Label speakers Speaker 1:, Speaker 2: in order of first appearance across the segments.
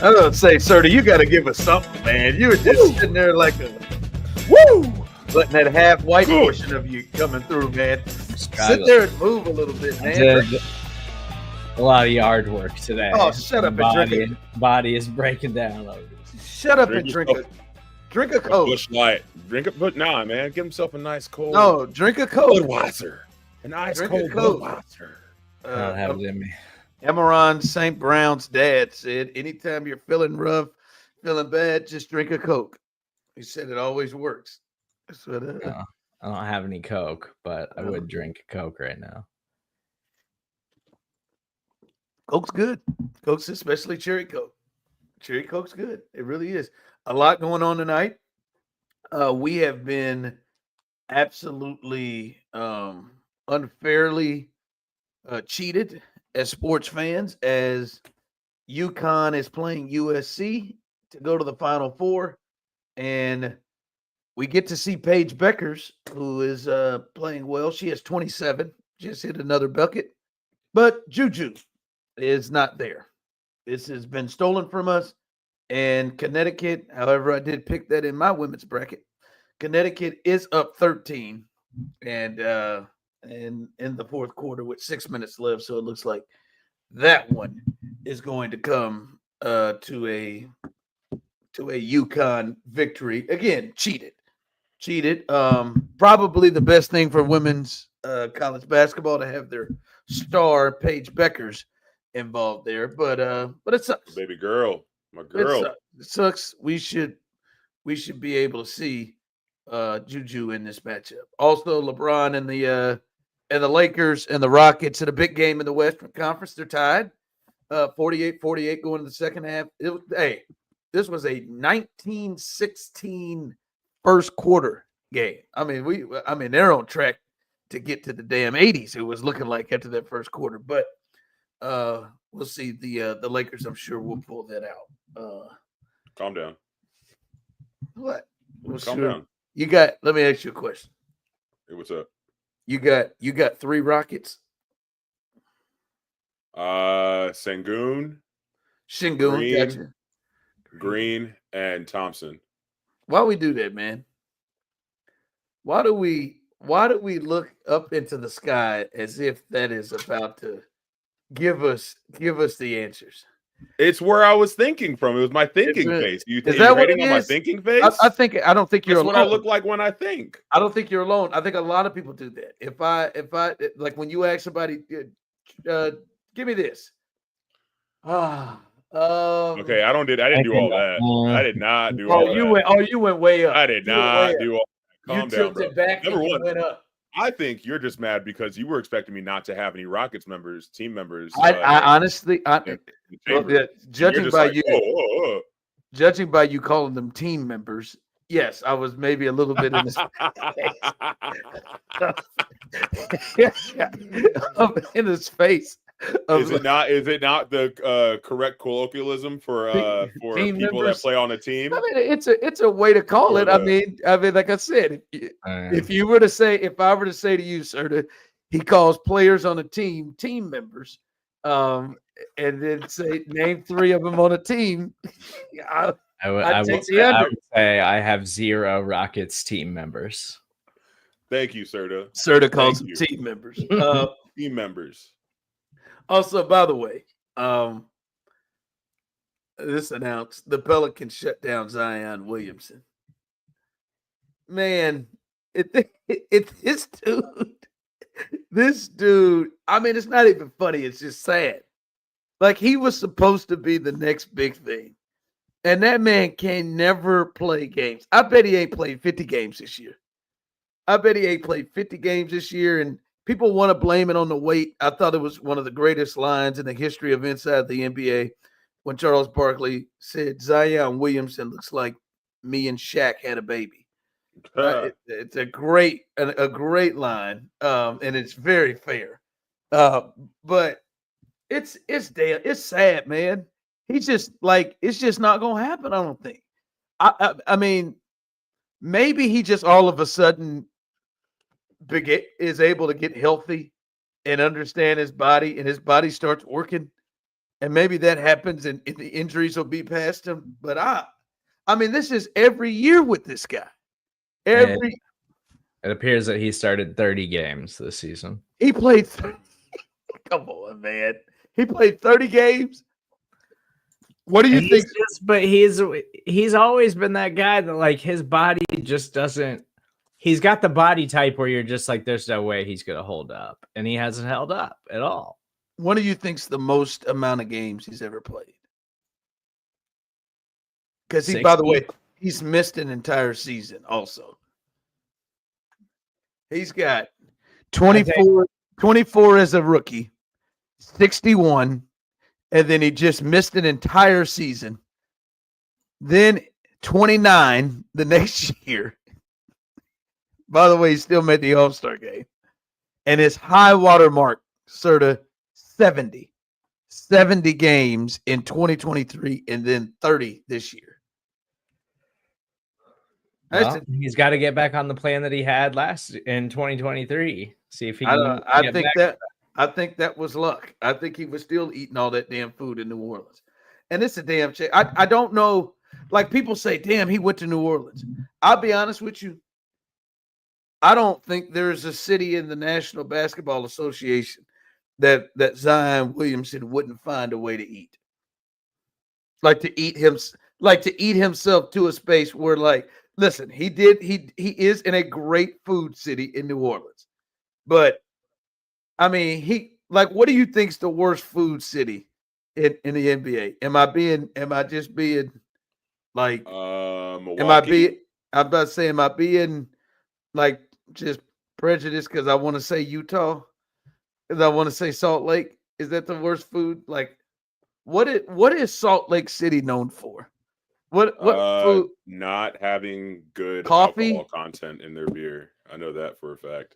Speaker 1: I was gonna say, Serda, you got to give us something, man. You were just sitting there like a woo, letting that half white portion of you coming through, man. Sit there and move a little bit, man.
Speaker 2: Did a lot of yard work today.
Speaker 1: Oh, shut up and drink it.
Speaker 2: Body is breaking down.
Speaker 1: Shut up and drink a Coke.
Speaker 3: Busch Light. Drink a but nah, man. Give himself a nice cold.
Speaker 1: No, drink a Coke.
Speaker 3: Budweiser. An ice cold Budweiser.
Speaker 2: I don't have it in me.
Speaker 1: Emeron St. Brown's dad said, anytime you're feeling rough, feeling bad, just drink a Coke. He said it always works. That's what,
Speaker 2: no, I don't have any Coke, but I would drink a Coke right now.
Speaker 1: Coke's good. Coke's especially cherry Coke. Cherry Coke's good. It really is. A lot going on tonight. We have been absolutely unfairly cheated as sports fans, as UConn is playing USC to go to the Final Four, and we get to see Paige Beckers, who is playing well. She has 27, just hit another bucket, but Juju is not there. This has been stolen from us, and Connecticut, however, I did pick that in my women's bracket. Connecticut is up 13, and in the fourth quarter with 6 minutes left. So it looks like that one is going to come to a UConn victory. Again, cheated. Probably the best thing for women's college basketball to have their star Paige Beckers involved there. But it sucks.
Speaker 3: Baby girl, my girl.
Speaker 1: It sucks. We should be able to see Juju in this matchup. Also, LeBron and the Lakers and the Rockets at a big game in the Western Conference. They're tied, 48-48 going to the second half. This was a 19-16 first quarter game. I mean, they're on track to get to the damn 80s. It was looking like after that first quarter, but we'll see. The Lakers, I'm sure, will pull that out.
Speaker 3: Calm down.
Speaker 1: What?
Speaker 3: Calm down.
Speaker 1: You got. Let me ask you a question.
Speaker 3: Hey, what's up?
Speaker 1: You got 3 Rockets.
Speaker 3: Sengun,
Speaker 1: Gotcha.
Speaker 3: Green, and Thompson.
Speaker 1: Why we do that, man? Why do we look up into the sky as if that is about to give us the answers?
Speaker 3: It's where I was thinking from. It was my thinking face.
Speaker 1: Is that what it is?
Speaker 3: My thinking face?
Speaker 1: I don't think you're
Speaker 3: That's
Speaker 1: alone.
Speaker 3: what I look like when I think.
Speaker 1: I don't think you're alone. I think a lot of people do that. If I like when you ask somebody, give me this.
Speaker 3: Okay, I didn't do all that. I did not do all that.
Speaker 1: You went way up.
Speaker 3: I did not do all that. Calm down, bro.
Speaker 1: Back and you went up.
Speaker 3: I think you're just mad because you were expecting me not to have any Rockets team members.
Speaker 1: I honestly, judging by you, judging by you calling them team members, yes, I was maybe a little bit in this in his face.
Speaker 3: Is it not the correct colloquialism for people that play on a team?
Speaker 1: I mean, it's a way to call it. I mean, like I said, if I were to say to you, Serda, he calls players on a team members, and then say name 3 of them on a team.
Speaker 2: I would say I have 0 Rockets team members.
Speaker 3: Thank you, Serda.
Speaker 1: Serda calls them team members.
Speaker 3: Team members.
Speaker 1: Also, by the way, this announced the Pelicans shut down Zion Williamson. Man, this dude. I mean, it's not even funny. It's just sad. Like, he was supposed to be the next big thing, and that man can never play games. I bet he ain't played 50 games this year. And people want to blame it on the weight. I thought it was one of the greatest lines in the history of Inside the NBA when Charles Barkley said, Zion Williamson looks like me and Shaq had a baby. It's a great line, and it's very fair. But it's sad, man. He's just like, it's just not going to happen, I don't think. I mean, maybe he just all of a sudden is able to get healthy and understand his body, and his body starts working. and maybe that happens, and the injuries will be past him. But I mean, this is every year with this guy.
Speaker 2: It appears that he started 30 games this season.
Speaker 1: He played. Come on, man. He played 30 games. What do you think?
Speaker 2: But he's always been that guy that like his body just doesn't. He's got the body type where you're just like, there's no way he's gonna hold up, and he hasn't held up at all.
Speaker 1: What do you think's the most amount of games he's ever played? Because he, by the way, he's missed an entire season. Also, he's got 24 as a rookie, 61. And then he just missed an entire season. Then 29 the next year. By the way, he still made the All-Star game. And his high water mark, Serda, 70. 70 games in 2023 and then 30 this year.
Speaker 2: Well, he's got to get back on the plan that he had in 2023. See if he can
Speaker 1: I think that was luck. I think he was still eating all that damn food in New Orleans. And it's a damn shame. I don't know. Like people say, damn, he went to New Orleans. I'll be honest with you. I don't think there's a city in the National Basketball Association that Zion Williamson wouldn't find a way to eat. Like to eat himself to a space where, like, listen, he is in a great food city in New Orleans. But I mean, what do you think's the worst food city in the NBA? Am I just being like,
Speaker 3: Milwaukee?
Speaker 1: am I being like just prejudiced because I want to say Utah? Because I want to say Salt Lake? Is that the worst food? Like, what is Salt Lake City known for? What food?
Speaker 3: Not having good
Speaker 1: coffee
Speaker 3: alcohol content in their beer. I know that for a fact.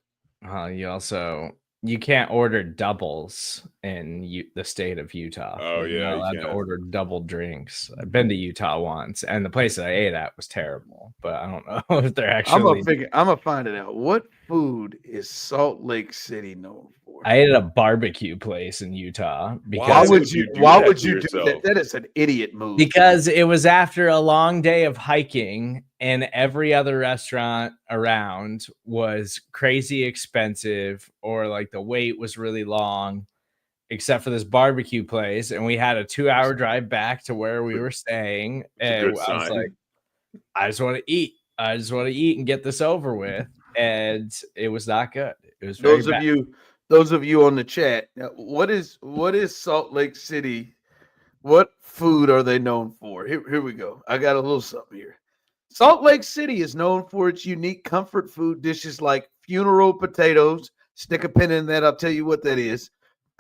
Speaker 2: You can't order doubles in the state of Utah.
Speaker 3: Oh, yeah.
Speaker 2: You're not allowed to order double drinks. I've been to Utah once, and the place that I ate at was terrible. But I don't know if they're actually.
Speaker 1: I'm gonna find it out. What food is Salt Lake City known for?
Speaker 2: I ate at a barbecue place in Utah.
Speaker 1: Why would you do that? That is an idiot move.
Speaker 2: Because it was after a long day of hiking, and every other restaurant around was crazy expensive, or like the wait was really long, except for this barbecue place. And we had a 2-hour drive back to where we were staying. And I was like, I just want to eat. I just want to eat and get this over with. And it was not good. It was very bad.
Speaker 1: Those of you on the chat, what is Salt Lake City? What food are they known for? Here we go. I got a little something here. Salt Lake City is known for its unique comfort food dishes like funeral potatoes. Stick a pin in that. I'll tell you what that is,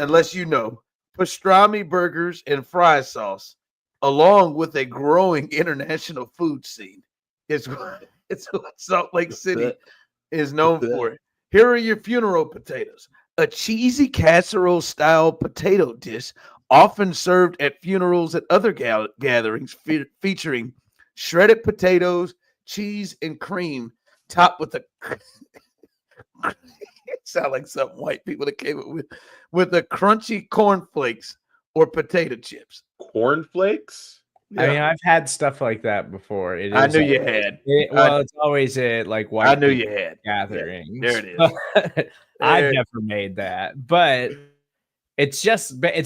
Speaker 1: unless you know. Pastrami burgers and fry sauce, along with a growing international food scene. It's what Salt Lake City is known for. Here are your funeral potatoes. A cheesy casserole-style potato dish often served at funerals and other gatherings featuring shredded potatoes, cheese, and cream, topped with a it sounds like something white people that came up with a crunchy cornflakes or potato chips.
Speaker 3: Cornflakes?
Speaker 2: Yeah. I mean, I've had stuff like that before.
Speaker 1: I knew you had.
Speaker 2: It's always at like white.
Speaker 1: I knew you had
Speaker 2: gatherings.
Speaker 1: Yeah, there it is.
Speaker 2: I've never made that, but it's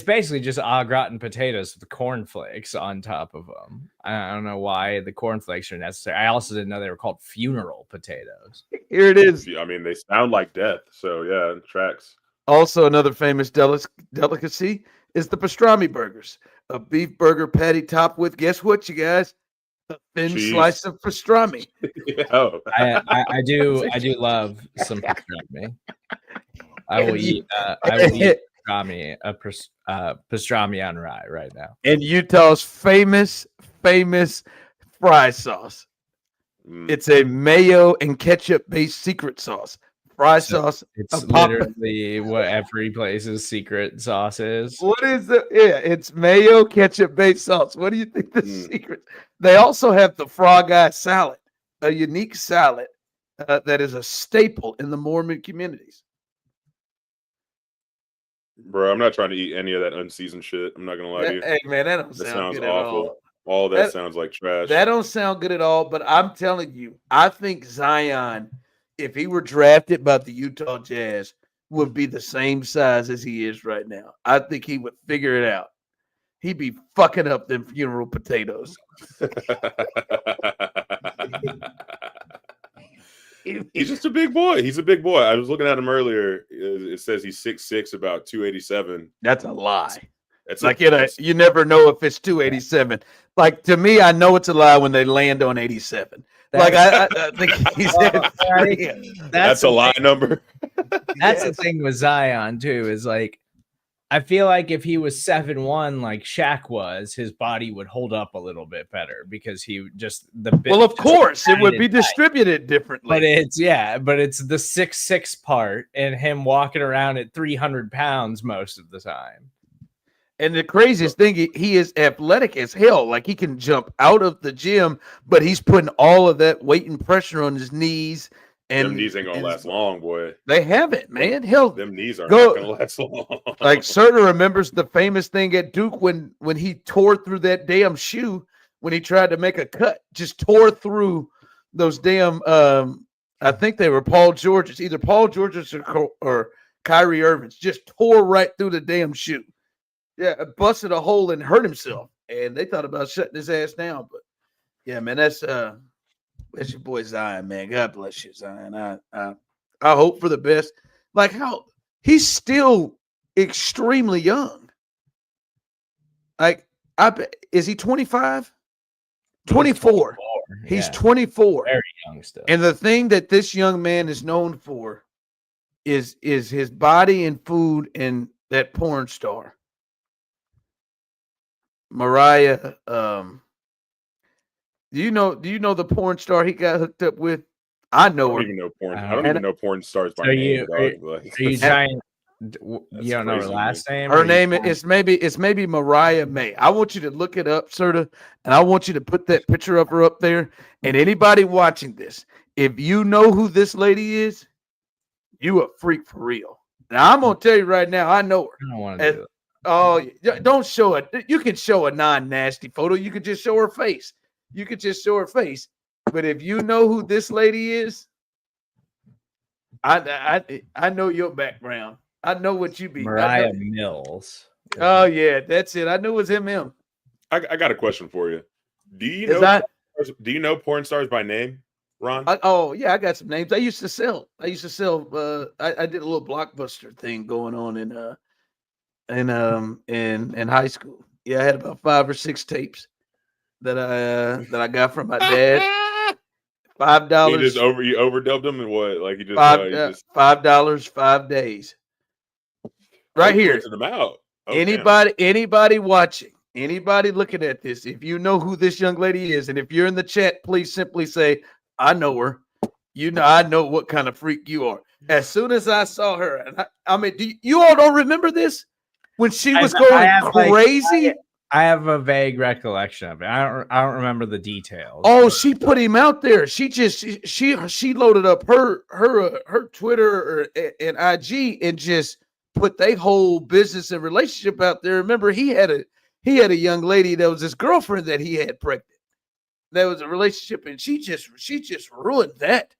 Speaker 2: basically just au gratin potatoes with cornflakes on top of them. I don't know why the cornflakes are necessary. I also didn't know they were called funeral potatoes.
Speaker 1: Here it is.
Speaker 3: I mean, they sound like death, so yeah, it tracks.
Speaker 1: Also, another famous delicacy is the pastrami burgers, a beef burger patty topped with, guess what, you guys? A thin slice of pastrami.
Speaker 2: I do love some pastrami. I will eat pastrami on rye right now.
Speaker 1: And Utah's famous fry sauce. It's a mayo and ketchup based secret sauce. Fry sauce.
Speaker 2: It's literally what every place's secret sauce is.
Speaker 1: What is it? Yeah, it's mayo ketchup based sauce. What do you think the secret? They also have the Frog Eye salad, a unique salad that is a staple in the Mormon communities.
Speaker 3: Bro, I'm not trying to eat any of that unseasoned shit. I'm not gonna lie to you.
Speaker 1: Hey man, that don't
Speaker 3: That
Speaker 1: sound
Speaker 3: sounds
Speaker 1: good at all.
Speaker 3: awful. All that sounds like trash.
Speaker 1: That don't sound good at all. But I'm telling you, I think Zion, if he were drafted by the Utah Jazz, would be the same size as he is right now. I think he would figure it out. He'd be fucking up them funeral potatoes.
Speaker 3: He's just a big boy. He's a big boy. I was looking at him earlier. It says he's 6'6", about 287.
Speaker 1: That's a lie.
Speaker 3: It's
Speaker 1: like you never know if it's 287. Like to me, I know it's a lie when they land on 87. Like I think he's
Speaker 3: that's a lie number.
Speaker 2: That's the thing with Zion too. Is like I feel like if he was 7'1", like Shaq was, his body would hold up a little bit better because he just
Speaker 1: well, of course, it would be distributed differently.
Speaker 2: But it's the 6'6" part and him walking around at 300 pounds most of the time.
Speaker 1: And the craziest thing, he is athletic as hell. Like he can jump out of the gym, but he's putting all of that weight and pressure on his knees. And
Speaker 3: them knees ain't gonna last long, boy.
Speaker 1: They haven't, man. Hell,
Speaker 3: them knees are not gonna last long.
Speaker 1: Like Serda remembers the famous thing at Duke when he tore through that damn shoe when he tried to make a cut, just tore through those damn. I think they were Paul George's, either Paul George's or Kyrie Irving's, just tore right through the damn shoe. Yeah, busted a hole and hurt himself, and they thought about shutting his ass down. But yeah, man, that's your boy Zion, man. God bless you, Zion. I hope for the best. Like how he's still extremely young. Like is he 25? 24. He's 24.
Speaker 2: Very young still.
Speaker 1: And the thing that this young man is known for is his body and food and that porn star. Mariah, do you know the porn star he got hooked up with? I know her.
Speaker 3: I don't even know porn stars by name.
Speaker 2: Are you trying? You don't know her last name?
Speaker 1: Her name is maybe Mariah May. I want you to look it up, Serda, and I want you to put that picture of her up there. And anybody watching this, if you know who this lady is, you a freak for real. Now I'm gonna tell you right now, I know her.
Speaker 2: I don't want to do it.
Speaker 1: Oh, don't show it. You can show a non-nasty photo. You could just show her face. But if you know who this lady is, I know your background. I know what you be.
Speaker 2: Mariah Mills.
Speaker 1: Oh yeah, that's it. I knew it was him.
Speaker 3: I got a question for you. Do you know porn stars by name, Ron?
Speaker 1: I got some names. I used to sell. I did a little Blockbuster thing going on in high school. Yeah, I had about 5 or 6 tapes that I got from my dad. $5.
Speaker 3: You overdubbed them and what? Like you just
Speaker 1: $5, 5 days. Right here.
Speaker 3: Them out. Oh,
Speaker 1: anybody watching, anybody looking at this, if you know who this young lady is, and if you're in the chat, please simply say, I know her. You know, I know what kind of freak you are. As soon as I saw her, and I mean, you all don't remember this? When she was going crazy?
Speaker 2: I have a vague recollection of it. I don't remember the details.
Speaker 1: Oh, she put him out there. She loaded up her Twitter and IG and just put their whole business and relationship out there. Remember, he had a young lady that was his girlfriend that he had pregnant. That was a relationship, and she just ruined that.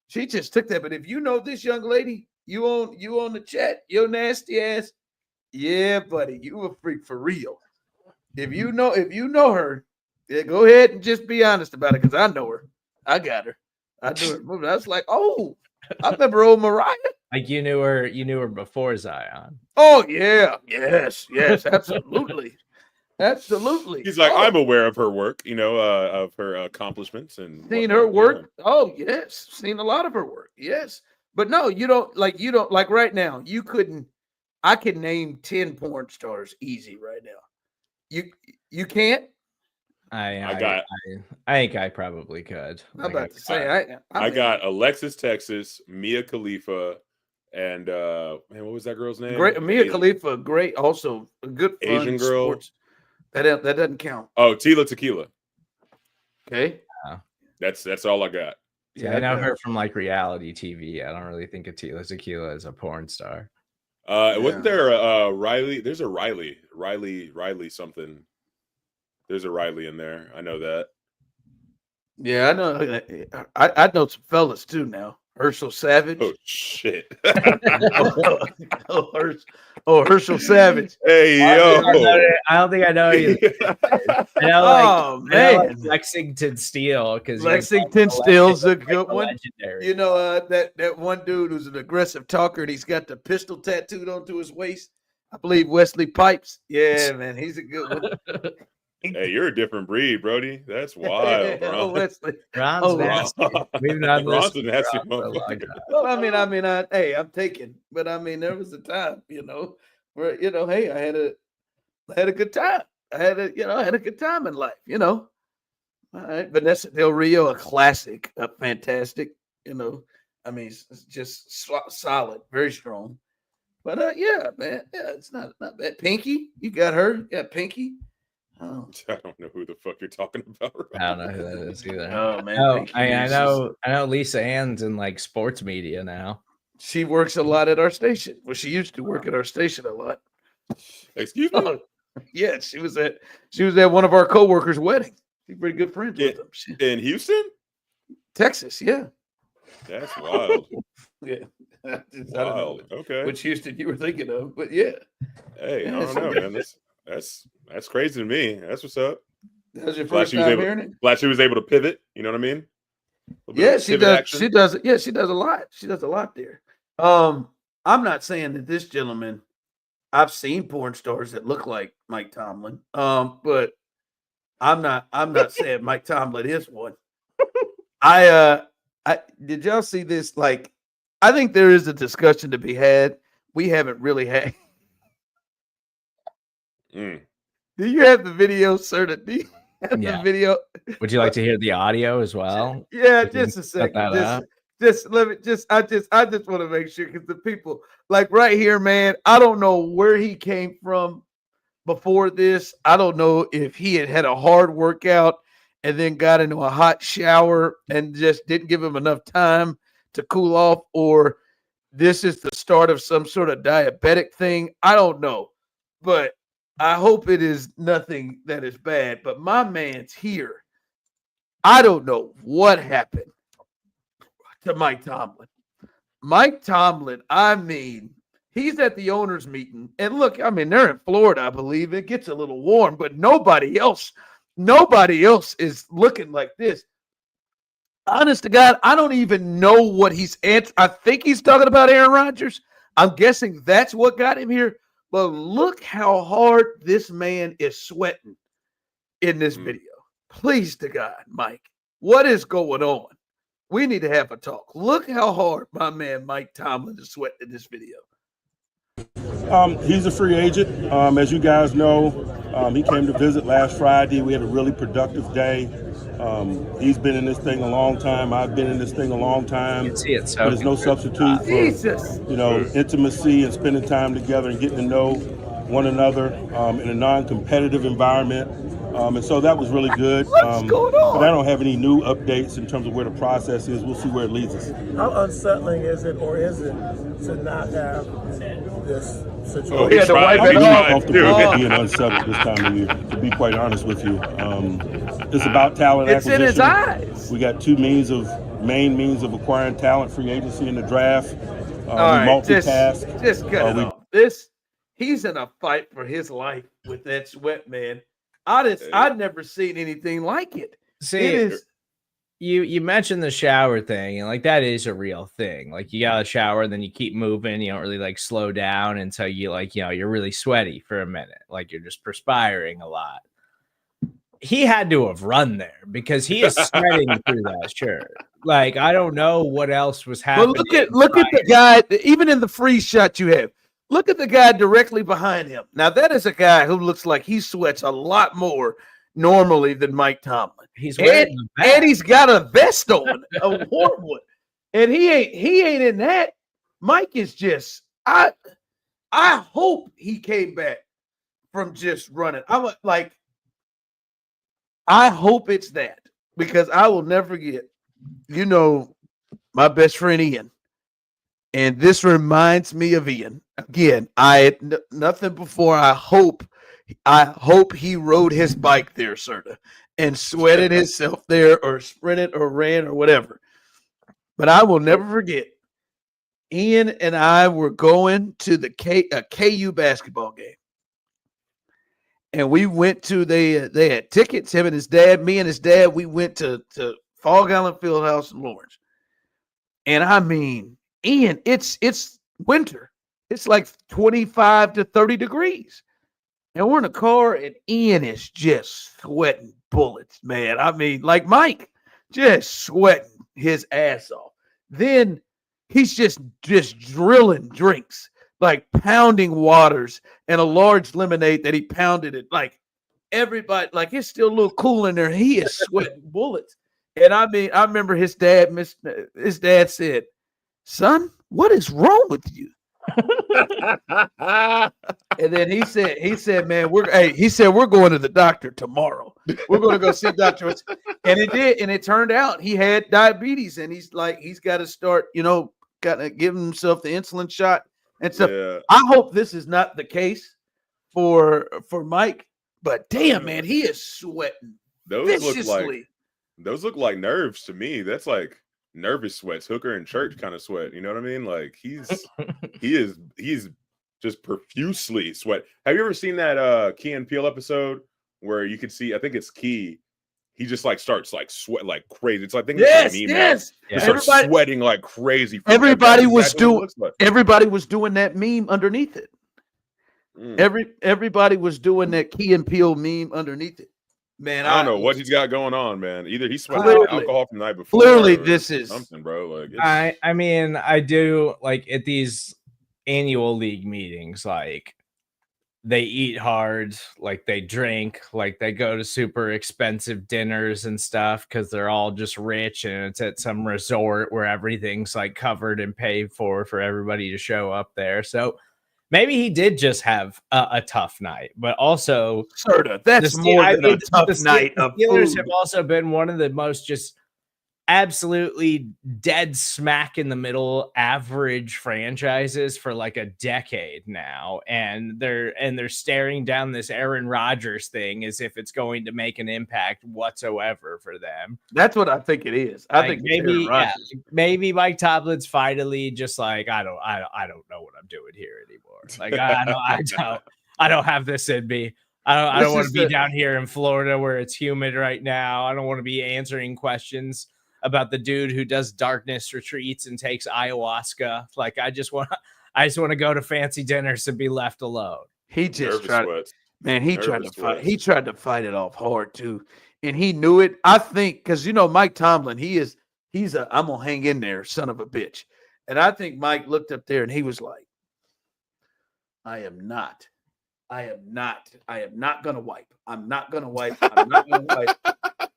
Speaker 1: She just took that. But if you know this young lady, you on the chat, your nasty ass, yeah, buddy, you a freak for real. If you know her, yeah, go ahead and just be honest about it, because I know her. I got her. I do her. I was like, oh, I remember old Mariah.
Speaker 2: Like you knew her before Zion.
Speaker 1: Oh yeah, yes, absolutely. Absolutely.
Speaker 3: He's like, I'm aware of her work, of her accomplishments and
Speaker 1: seen her work. Yeah. Oh, yes. Seen a lot of her work. Yes. But no, you don't like right now, I can name 10 porn stars easy right now. You can't?
Speaker 2: I think I probably could.
Speaker 1: I'm about to say
Speaker 3: I got Alexis Texas, Mia Khalifa, and what was that girl's name?
Speaker 1: Great Mia Khalifa, great, also a good fun
Speaker 3: Asian girl.
Speaker 1: Sports. That doesn't count.
Speaker 3: Oh, Tila Tequila.
Speaker 1: Okay.
Speaker 3: That's all I got.
Speaker 2: Yeah, I know her from like reality TV. I don't really think of Tila Tequila as a porn star.
Speaker 3: Wasn't there a Riley? There's a Riley something. There's a Riley in there. I know that.
Speaker 1: Yeah, I know. I know some fellas too now. Herschel Savage.
Speaker 3: Oh shit.
Speaker 1: Herschel Savage.
Speaker 3: Hey yo.
Speaker 2: I don't think I know either. I know,
Speaker 1: Oh man,
Speaker 2: Lexington Steel, because
Speaker 1: Lexington Steel's a good one.
Speaker 2: Legendary.
Speaker 1: You know that one dude who's an aggressive talker and he's got the pistol tattooed onto his waist. I believe Wesley Pipes. Yeah, man, he's a good one.
Speaker 3: Hey, you're a different breed, Brody. That's wild, bro.
Speaker 1: Wesley.
Speaker 2: Ron's nasty. We've not
Speaker 3: Ron's a
Speaker 2: listened
Speaker 3: nasty
Speaker 2: to Ron for a long
Speaker 3: motherfucker.
Speaker 2: time.
Speaker 1: Well, I'm taken, but I mean, there was a time, where hey, I had a good time. I had a good time in life, All right, Vanessa Del Rio, a classic, fantastic. I mean, it's just solid, very strong. But yeah, man, yeah, it's not bad. Pinky, you got her, yeah, Pinky. Oh.
Speaker 3: I don't know who the fuck you're talking about.
Speaker 2: I don't know who that is either.
Speaker 1: Oh man,
Speaker 2: Oh, I know Lisa Ann's in like sports media now.
Speaker 1: She works a lot at our station. Well, she used to work at our station a lot.
Speaker 3: Excuse me?
Speaker 1: Oh, yeah, she was at one of our coworkers' wedding. She's pretty good friends with them.
Speaker 3: In Houston?
Speaker 1: Texas, yeah.
Speaker 3: That's wild.
Speaker 1: Yeah. I don't know
Speaker 3: Wild. Okay.
Speaker 1: which Houston you were thinking of, but yeah.
Speaker 3: Hey, I don't know, man. That's crazy to me. That's what's up.
Speaker 1: That was your
Speaker 3: Glad
Speaker 1: first
Speaker 3: she was
Speaker 1: time
Speaker 3: able-
Speaker 1: hearing it?
Speaker 3: Glad she was able to pivot. You know what I mean? A little bit
Speaker 1: Yeah,
Speaker 3: of
Speaker 1: she
Speaker 3: pivot
Speaker 1: does.
Speaker 3: action.
Speaker 1: She does. Yeah, she does a lot. She does a lot there. I'm not saying that this gentleman. I've seen porn stars that look like Mike Tomlin. But I'm not saying Mike Tomlin is one. I did y'all see this? Like, I think there is a discussion to be had. We haven't really had.
Speaker 3: Mm.
Speaker 1: Do you have the video, Serda? Do you have
Speaker 2: Yeah.
Speaker 1: the video?
Speaker 2: Would you like to hear the audio as well?
Speaker 1: Yeah,
Speaker 2: We can
Speaker 1: just a
Speaker 2: cut
Speaker 1: second.
Speaker 2: that out.
Speaker 1: Just let me I just want to make sure because the people like right here, man. I don't know where he came from before this. I don't know if he had a hard workout and then got into a hot shower and just didn't give him enough time to cool off, or this is the start of some sort of diabetic thing. I don't know, but I hope it is nothing that is bad. But my man's here. I don't know what happened to Mike Tomlin. Mike Tomlin, I mean, he's at the owners' meeting. And look, I mean, they're in Florida, I believe. It gets a little warm, but nobody else is looking like this. Honest to God, I don't even know what he's answering. I think he's talking about Aaron Rodgers. I'm guessing that's what got him here. But look how hard this man is sweating in this video. Please to God, Mike, what is going on? We need to have a talk. Look how hard my man Mike Tomlin is sweating in this video.
Speaker 4: He's a free agent. As you guys know, he came to visit last Friday. We had a really productive day. He's been in this thing a long time. I've been in this thing a long time.
Speaker 2: You can see it, so
Speaker 4: There's no substitute for
Speaker 1: Jesus.
Speaker 4: intimacy and spending time together and getting to know one another in a non-competitive environment. And so that was really good.
Speaker 1: What's going on?
Speaker 4: But I don't have any new updates in terms of where the process is. We'll see where it leads us.
Speaker 5: How unsettling is it, or is it, to not have this situation?
Speaker 3: Oh,
Speaker 1: Yeah,
Speaker 3: he
Speaker 1: the
Speaker 3: tried.
Speaker 1: wife
Speaker 3: He
Speaker 1: and
Speaker 4: I'm
Speaker 1: all.
Speaker 3: tried.
Speaker 4: comfortable
Speaker 3: Dude.
Speaker 4: with being unsettled this time of year, to be quite honest with you. It's about talent
Speaker 1: It's in his
Speaker 4: acquisition.
Speaker 1: eyes.
Speaker 4: We got two main means of acquiring talent: free agency and the draft.
Speaker 1: All right,
Speaker 4: we multitask.
Speaker 1: just cut it
Speaker 4: we-
Speaker 1: off. He's in a fight for his life with that sweat, man. I'd never seen anything like it.
Speaker 2: See,
Speaker 1: It is.
Speaker 2: you mentioned the shower thing, and like that is a real thing. Like you got to shower, then you keep moving. You don't really like slow down until you you're really sweaty for a minute. Like you're just perspiring a lot. He had to have run there because he is sweating through that shirt. Like I don't know what else was happening.
Speaker 1: But look at the guy. Even in the freeze shot you have, look at the guy directly behind him. Now that is a guy who looks like he sweats a lot more normally than Mike Tomlin.
Speaker 2: He's wearing the vest.
Speaker 1: And he's got a vest on, a warm one, and he ain't in that. Mike is just. I hope he came back from just running. I hope it's that, because I will never forget. My best friend Ian. And this reminds me of Ian. Again, nothing before. I hope he rode his bike there, Serda, and sweated himself there, or sprinted, or ran, or whatever. But I will never forget. Ian and I were going to the KU basketball game, and we went to they had tickets. Him and his dad, me and his dad. We went to Fog Island Fieldhouse in Lawrence, and I mean, Ian, it's winter. It's like 25 to 30 degrees. And we're in a car, and Ian is just sweating bullets, man. I mean, like Mike, just sweating his ass off. Then he's just drilling drinks, like pounding waters and a large lemonade that he pounded it. Like everybody, like it's still a little cool in there. He is sweating bullets. And I mean, I remember his dad said, "Son, what is wrong with you?" And then he said, "Man, we're going to the doctor tomorrow. We're going to go see Dr. And it did, and it turned out he had diabetes, and he's got to start, got to give himself the insulin shot and stuff. Yeah. I hope this is not the case for Mike, but damn, man, he is sweating viciously.
Speaker 3: Those look like nerves to me. That's like nervous sweats, hooker in church kind of sweat. You know what I mean? Like he's just profusely sweat. Have you ever seen that Key and Peele episode where you could see, I think it's Key, he just like starts like sweat like crazy. It's like, I think it's like a meme.
Speaker 1: Yes.
Speaker 3: He starts sweating like crazy.
Speaker 1: Everybody was doing that meme underneath it. Everybody was doing that Key and Peele meme underneath it. Man,
Speaker 3: I don't know what he's got going on, man. Either he's sweating alcohol from the night before.
Speaker 1: Clearly, this is
Speaker 3: something, bro. Like,
Speaker 2: I mean, I do like at these annual league meetings, like they eat hard, like they drink, like they go to super expensive dinners and stuff because they're all just rich and it's at some resort where everything's like covered and paid for everybody to show up there. So maybe he did just have a tough night, but also
Speaker 1: Serda, that's more than a tough night.
Speaker 2: The Steelers have also been one of the most just absolutely dead smack in the middle average franchises for like a decade now, and they're staring down this Aaron Rodgers thing as if it's going to make an impact whatsoever for them.
Speaker 1: That's what I think it is. I think
Speaker 2: maybe Mike Tomlin's finally just like I don't know what I'm doing here anymore. Like I don't have this in me. I don't want to be down here in Florida where it's humid right now. I don't want to be answering questions about the dude who does darkness retreats and takes ayahuasca. Like I just want to go to fancy dinners and be left alone.
Speaker 1: He just tried to fight it off hard too. And he knew it. I think because Mike Tomlin, he's a I'm gonna hang in there, son of a bitch. And I think Mike looked up there and he was like, I am not gonna wipe. I'm not gonna wipe.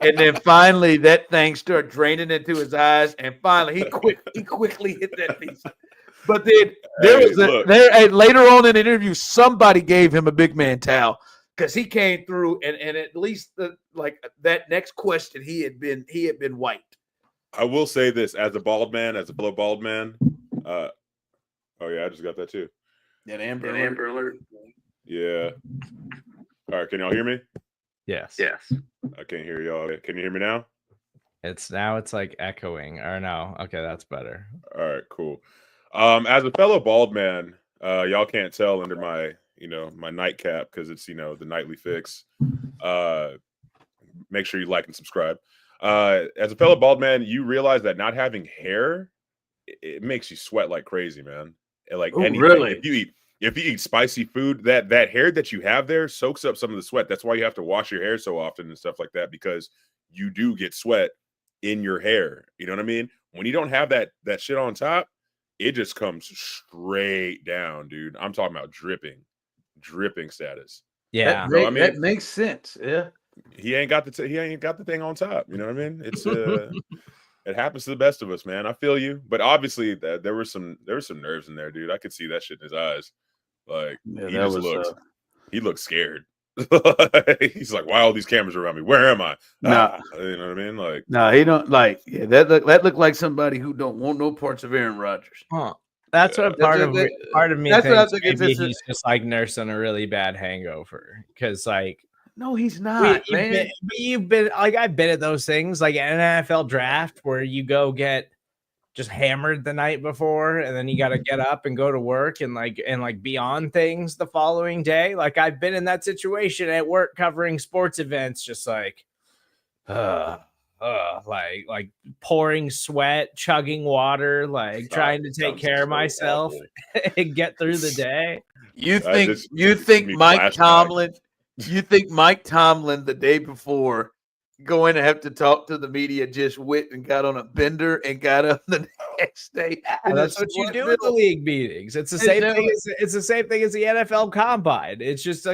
Speaker 1: And then finally that thing started draining into his eyes, and finally he quickly hit that piece. But then later on in the interview, somebody gave him a big man towel because he came through and at least that next question he had been wiped.
Speaker 3: I will say this as a fellow bald man. Oh yeah, I just got that too.
Speaker 1: That Amber Alert.
Speaker 3: Yeah. All right, can y'all hear me?
Speaker 2: Yes.
Speaker 3: I can't hear y'all. Can you hear me now?
Speaker 2: It's like echoing. Or no. Okay, that's better.
Speaker 3: All right, cool. As a fellow bald man, y'all can't tell under my, my nightcap because it's, the nightly fix. Make sure you like and subscribe. As a fellow bald man, you realize that not having hair, it makes you sweat like crazy, man. Like anything. Really? If you eat spicy food, that hair that you have there soaks up some of the sweat. That's why you have to wash your hair so often and stuff like that, because you do get sweat in your hair. You know what I mean? When you don't have that shit on top, it just comes straight down, dude. I'm talking about dripping status.
Speaker 2: Yeah,
Speaker 1: that makes sense. Yeah,
Speaker 3: he ain't got the thing on top. You know what I mean? It's it happens to the best of us, man. I feel you, but obviously there were some nerves in there, dude. I could see that shit in his eyes. Like he looked scared. He's like, why all these cameras around me? Where am I? You know what I mean? Like,
Speaker 1: he don't like. Yeah, that looked like somebody who don't want no parts of Aaron Rodgers.
Speaker 2: Huh. That's what part of me
Speaker 1: that's what I
Speaker 2: thinks.
Speaker 1: think.
Speaker 2: Maybe he's just like nursing a really bad hangover because like.
Speaker 1: No, he's not, man.
Speaker 2: You've been like I've been at those things like an NFL draft where you go get just hammered the night before and then you got to get up and go to work and be on things the following day. Like I've been in that situation at work covering sports events, just like like pouring sweat, chugging water, like trying to take care of myself and get through the day.
Speaker 1: You think Mike Tomlin? You think Mike Tomlin the day before going to have to talk to the media just went and got on a bender and got up the next day?
Speaker 2: Yeah, that's what you do at the league meetings. It's the same thing. It's the same thing as the NFL Combine. It's just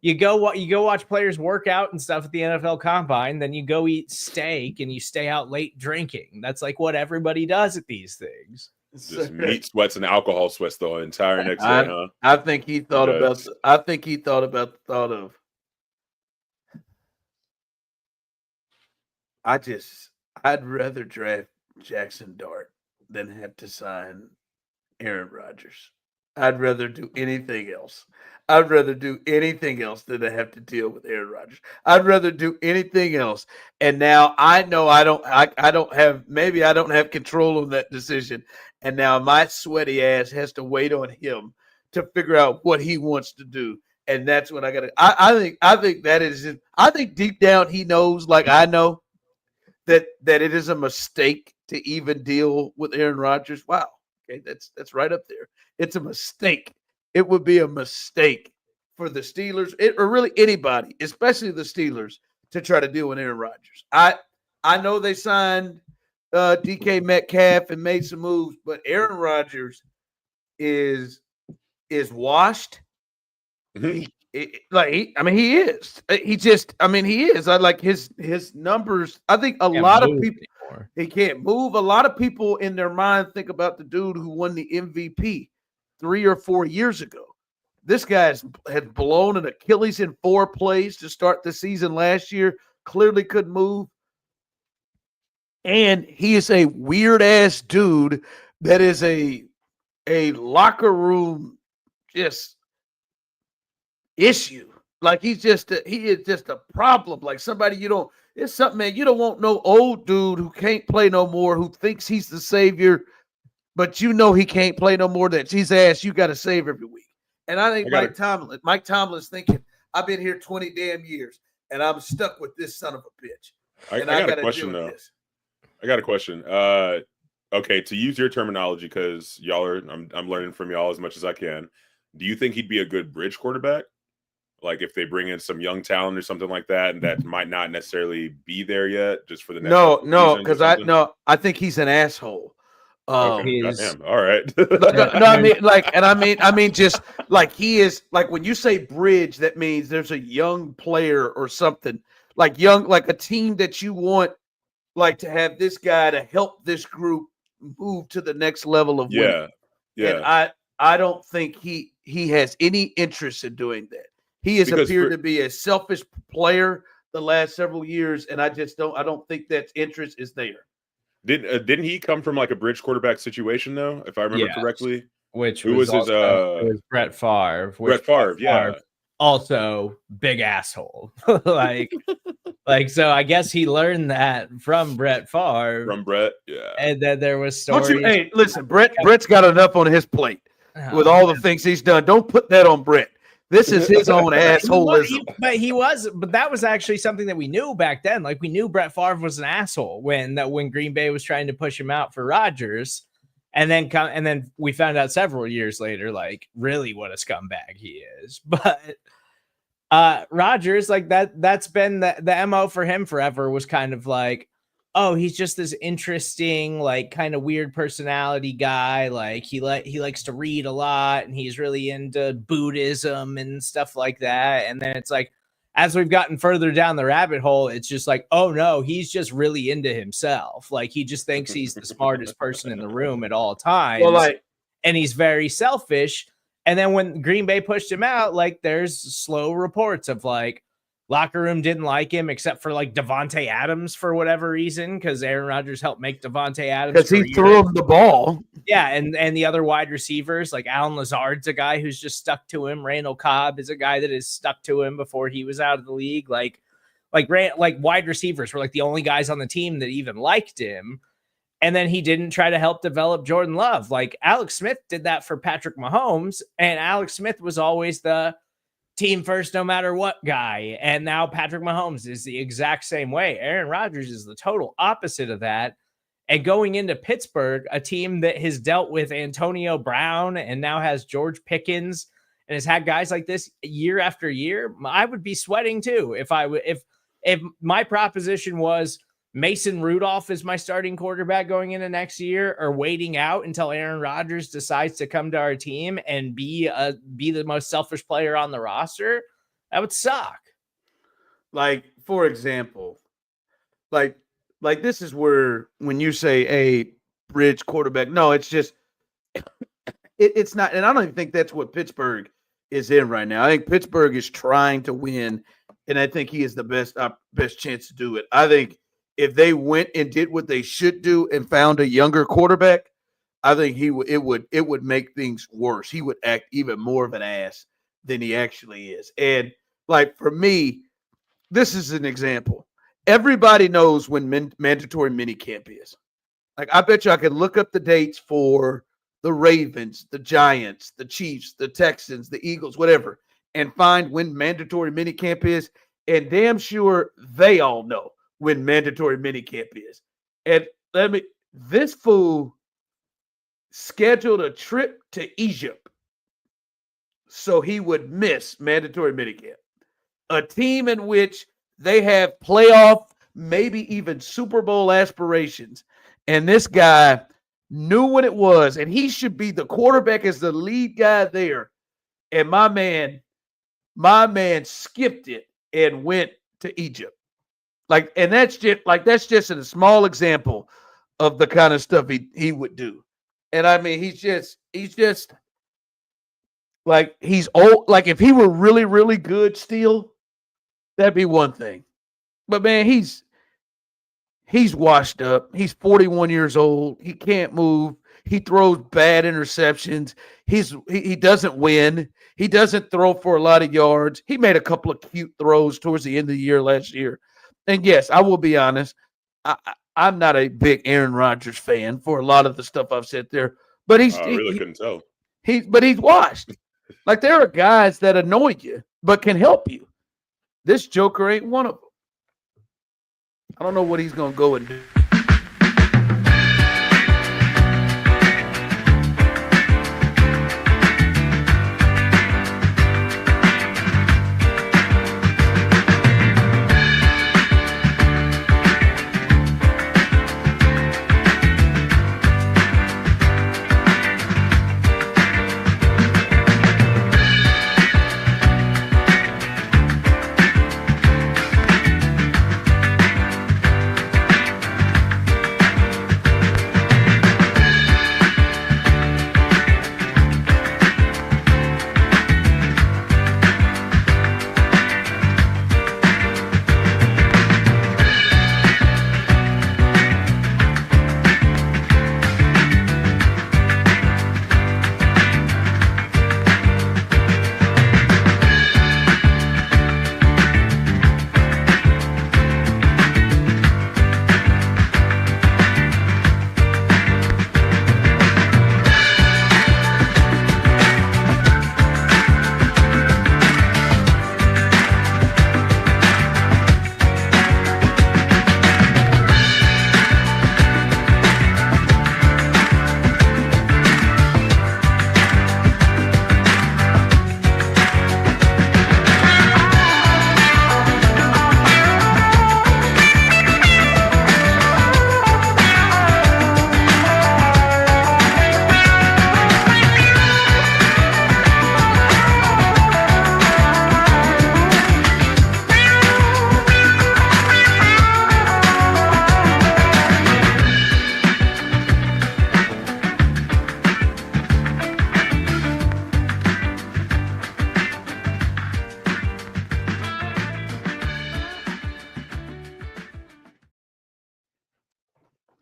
Speaker 2: you go watch players work out and stuff at the NFL Combine. Then you go eat steak and you stay out late drinking. That's like what everybody does at these things.
Speaker 3: Just meat sweats and alcohol sweats the entire next day, huh?
Speaker 1: I think he thought about the thought of. I'd rather draft Jackson Dart than have to sign Aaron Rodgers. I'd rather do anything else. I'd rather do anything else than to have to deal with Aaron Rodgers. I'd rather do anything else. And now I know I don't have control of that decision. And now my sweaty ass has to wait on him to figure out what he wants to do. And that's what I got to. I think that is it. I think deep down he knows, like I know, that it is a mistake to even deal with Aaron Rodgers. Wow. Okay, that's right up there. It's a mistake. It would be a mistake for the Steelers, or really anybody, especially the Steelers, to try to deal with Aaron Rodgers. I know they signed DK Metcalf and made some moves, but Aaron Rodgers is washed.
Speaker 3: Mm-hmm.
Speaker 1: He is. He is. I like his numbers. I think a lot of people anymore. He can't move. A lot of people in their mind think about the dude who won the MVP 3 or 4 years ago. This guy had blown an Achilles in 4 plays to start the season last year. Clearly couldn't move. And he is a weird ass dude that is a locker room just issue. Like he is just a problem. Like somebody it's something, man. You don't want no old dude who can't play no more, who thinks he's the savior, but he can't play no more. That his ass you got to save every week. And I think Mike Tomlin's thinking, I've been here 20 damn years, and I'm stuck with this son of a bitch.
Speaker 3: I got a question though. I got a question. Okay, to use your terminology, because I'm learning from y'all as much as I can. Do you think he'd be a good bridge quarterback? Like if they bring in some young talent or something like that, and that might not necessarily be there yet, just for the next.
Speaker 1: No, because I think he's an asshole.
Speaker 3: Okay, all right.
Speaker 1: I mean, just like he is. Like when you say bridge, that means there's a young player or something like a team that you want, like to have this guy to help this group move to the next level of winning.
Speaker 3: Yeah.
Speaker 1: And I don't think he has any interest in doing that. He has appeared to be a selfish player the last several years, and I don't think that interest is there.
Speaker 3: Didn't he come from like a bridge quarterback situation though, if I remember correctly?
Speaker 2: Who was his? It was Brett Favre.
Speaker 3: Brett Favre, yeah.
Speaker 2: Also, big asshole. So I guess he learned that from Brett Favre.
Speaker 3: From Brett, yeah.
Speaker 2: And then there was stories.
Speaker 1: Hey, listen, Brett's got enough on his plate with all the things he's done. Don't put that on Brett. This is his own assholeism.
Speaker 2: But that was actually something that we knew back then. Like we knew Brett Favre was an asshole when Green Bay was trying to push him out for Rodgers, and then we found out several years later, like really what a scumbag he is. But Rodgers, like that's been the MO for him forever, was kind of like, oh, he's just this interesting, like kind of weird personality guy. Like he likes to read a lot and he's really into Buddhism and stuff like that. And then it's like, as we've gotten further down the rabbit hole, it's just like, oh no, he's just really into himself. Like he just thinks he's the smartest person in the room at all times.
Speaker 1: Well,
Speaker 2: and he's very selfish. And then when Green Bay pushed him out, like there's slow reports of like, locker room didn't like him except for like Devontae Adams for whatever reason, because Aaron Rodgers helped make Devontae Adams
Speaker 1: because he threw him the ball.
Speaker 2: Yeah, and the other wide receivers, like Alan Lazard's a guy who's just stuck to him. Randall Cobb is a guy that is stuck to him before he was out of the league. Like wide receivers were like the only guys on the team that even liked him. And then he didn't try to help develop Jordan Love. Like Alex Smith did that for Patrick Mahomes, and Alex Smith was always the team first no matter what guy. And now Patrick Mahomes is the exact same way. Aaron Rodgers is the total opposite of that. And going into Pittsburgh, a team that has dealt with Antonio Brown and now has George Pickens and has had guys like this year after year, I would be sweating too. If my proposition was Mason Rudolph is my starting quarterback going into next year, or waiting out until Aaron Rodgers decides to come to our team and be the most selfish player on the roster, that would suck.
Speaker 1: Like, for example, like this is where when you say a bridge quarterback, no, it's just it's not, and I don't even think that's what Pittsburgh is in right now. I think Pittsburgh is trying to win, and I think he is the best chance to do it. I think if they went and did what they should do and found a younger quarterback, I think it would make things worse. He would act even more of an ass than he actually is. And like for me, this is an example. Everybody knows when mandatory minicamp is. Like I bet you I can look up the dates for the Ravens, the Giants, the Chiefs, the Texans, the Eagles, whatever, and find when mandatory minicamp is. And damn sure they all know when mandatory minicamp is. And this fool scheduled a trip to Egypt so he would miss mandatory minicamp. A team in which they have playoff, maybe even Super Bowl aspirations. And this guy knew what it was, and he should be the quarterback as the lead guy there. And my man skipped it and went to Egypt. That's just a small example of the kind of stuff he would do. And I mean, he's just like, he's old. Like if he were really, really good still, that'd be one thing. But man, he's washed up. He's 41 years old. He can't move. He throws bad interceptions. He doesn't win. He doesn't throw for a lot of yards. He made a couple of cute throws towards the end of the year last year. And yes, I will be honest. I'm not a big Aaron Rodgers fan for a lot of the stuff I've said there. But
Speaker 3: couldn't tell.
Speaker 1: But he's washed. Like there are guys that annoy you but can help you. This joker ain't one of them. I don't know what he's going to go and do.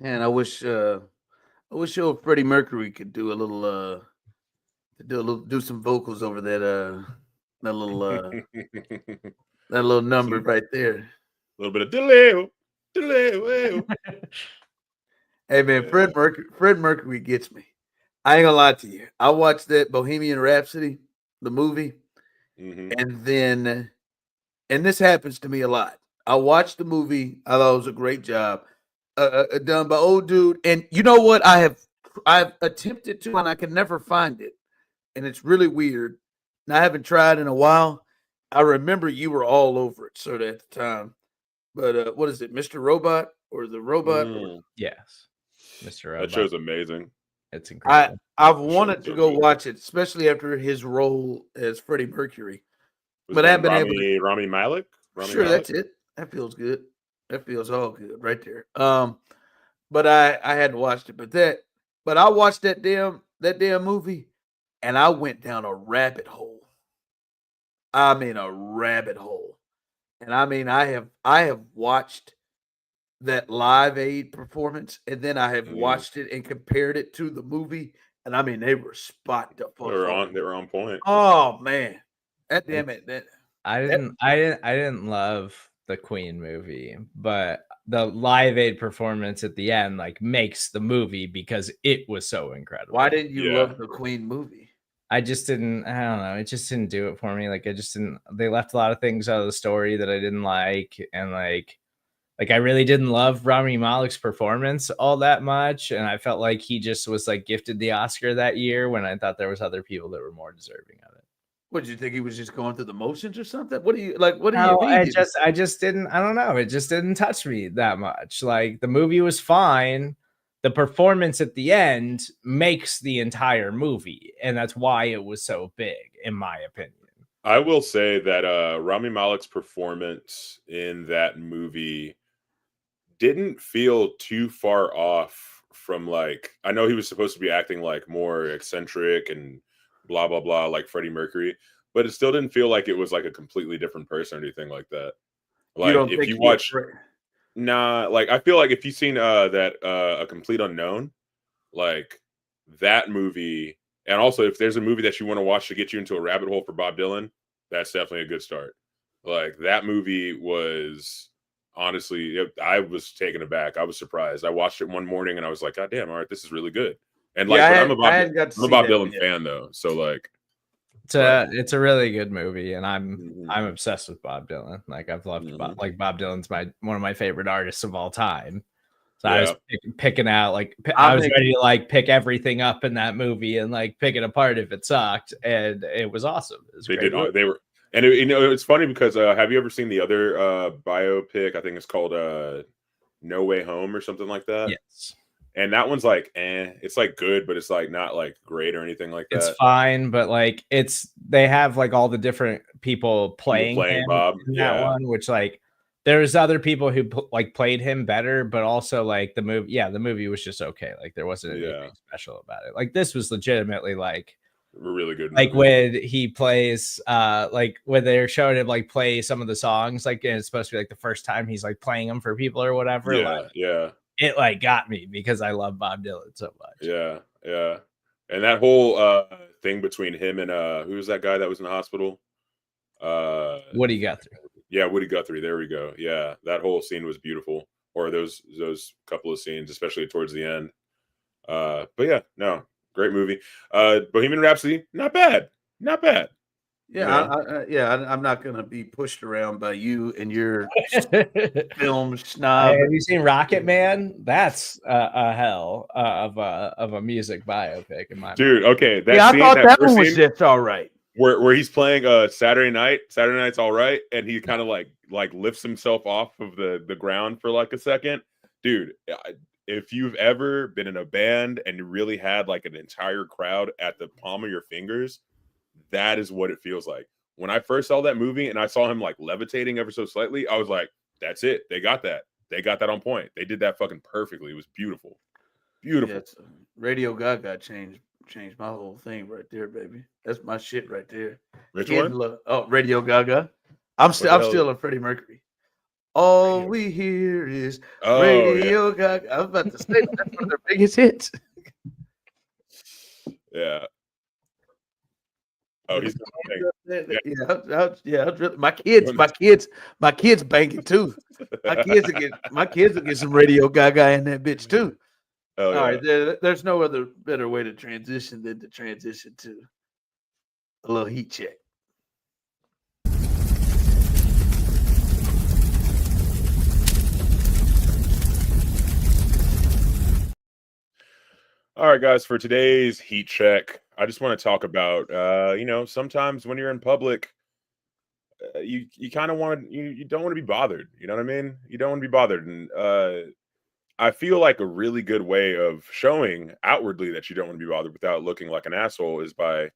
Speaker 1: Man, I wish I wish old Freddie Mercury could do a little do some vocals over that little number right there.
Speaker 3: A little bit of delay.
Speaker 1: Hey man, Fred Mercury gets me. I ain't gonna lie to you. I watched that Bohemian Rhapsody, the movie, and this happens to me a lot. I watched the movie. I thought it was a great job done by old dude. And you know what? I've attempted to, and I can never find it. And it's really weird. And I haven't tried in a while. I remember you were all over it, sort of at the time. But what is it, Mr. Robot or the Robot?
Speaker 2: Yes, Mr. Robot.
Speaker 3: That show's amazing.
Speaker 2: It's incredible.
Speaker 1: I've wanted to go watch it, especially after his role as Freddie Mercury. But I haven't been able to.
Speaker 3: Rami Malek?
Speaker 1: Sure, that's it. That feels good. That feels all good right there. But I hadn't watched it. But I watched that damn movie, and I went down a rabbit hole. I mean a rabbit hole. And I mean I have watched that Live Aid performance, and then I have watched it and compared it to the movie, and I mean they were spot up.
Speaker 3: They were on point.
Speaker 1: Oh man, that damn it!
Speaker 2: I didn't love the Queen movie, but the Live Aid performance at the end like makes the movie because it was so incredible.
Speaker 1: Why didn't you love the Queen movie?
Speaker 2: I just didn't. I don't know. It just didn't do it for me. Like I just didn't. They left a lot of things out of the story that I didn't like, and like I really didn't love Rami Malek's performance all that much, and I felt like he just was like gifted the Oscar that year when I thought there was other people that were more deserving of it.
Speaker 1: What, did you think he was just going through the motions or something? What do you like? What do you mean?
Speaker 2: I just didn't. I don't know. It just didn't touch me that much. Like the movie was fine. The performance at the end makes the entire movie, and that's why it was so big, in my opinion.
Speaker 3: I will say that Rami Malek's performance in that movie didn't feel too far off from like, I know he was supposed to be acting like more eccentric and blah, blah, blah, like Freddie Mercury, but it still didn't feel like it was like a completely different person or anything like that. Like if you watch... Nah, like I feel like if you've seen that A Complete Unknown, like that movie, and also if there's a movie that you want to watch to get you into a rabbit hole for Bob Dylan, that's definitely a good start. Like that movie was honestly, I was taken aback. I was surprised. I watched it one morning and I was like, God damn, all right, this is really good. And like, I'm a Bob Dylan fan though, so like.
Speaker 2: It's a really good movie, and I'm obsessed with Bob Dylan. Like I've loved Bob Dylan's one of my favorite artists of all time. So I was picking out like I was ready to like pick everything up in that movie and like pick it apart if it sucked, and it was awesome. It was
Speaker 3: they were, and it's funny because have you ever seen the other biopic? I think it's called No Way Home or something like that.
Speaker 2: Yes.
Speaker 3: And that one's like, it's like good, but it's like not like great or anything like that.
Speaker 2: It's fine, but like they have like all the different people playing
Speaker 3: Bob
Speaker 2: in that one, which like there's other people who like played him better, but also like the movie was just okay. Like there wasn't anything special about it. Like this was legitimately like
Speaker 3: a really good movie.
Speaker 2: Like when he plays like when they're showing him like play some of the songs, like and it's supposed to be like the first time he's like playing them for people or whatever. It like got me because I love Bob Dylan so much.
Speaker 3: Yeah. And that whole thing between him and who was that guy that was in the hospital?
Speaker 2: Woody Guthrie.
Speaker 3: Yeah, Woody Guthrie. There we go. Yeah, that whole scene was beautiful. Or those couple of scenes, especially towards the end. But yeah, no, great movie. Bohemian Rhapsody, not bad.
Speaker 1: Yeah, I'm not gonna be pushed around by you and your film snob.
Speaker 2: Hey, have you seen Rocket Man? That's a hell of a music biopic in my
Speaker 3: dude.
Speaker 2: mind.
Speaker 3: Okay,
Speaker 1: I thought that one was just all right.
Speaker 3: Where he's playing Saturday Night's all right, and he kind of like lifts himself off of the ground for like a second, dude. If you've ever been in a band and you really had like an entire crowd at the palm of your fingers, that is what it feels like. When I first saw that movie and I saw him like levitating ever so slightly, I was like, that's it. They got that. They got that on point. They did that fucking perfectly. It was beautiful. Beautiful.
Speaker 1: Yeah, Radio Gaga changed my whole thing right there, baby. That's my shit right there.
Speaker 3: Which one?
Speaker 1: Radio Gaga. I'm still a Freddie Mercury. All we hear is Radio Gaga. I was about to say that's one of their biggest hits.
Speaker 3: Yeah. Oh, he's
Speaker 1: My kids banging too. My kids will get some Radio Gaga in that bitch too.
Speaker 3: Oh,
Speaker 1: All right, there's no other better way to transition than to transition to a little heat check.
Speaker 3: All right, guys, for today's heat check, I just want to talk about, sometimes when you're in public, you kind of want you don't want to be bothered. You know what I mean? You don't want to be bothered. And I feel like a really good way of showing outwardly that you don't want to be bothered without looking like an asshole is by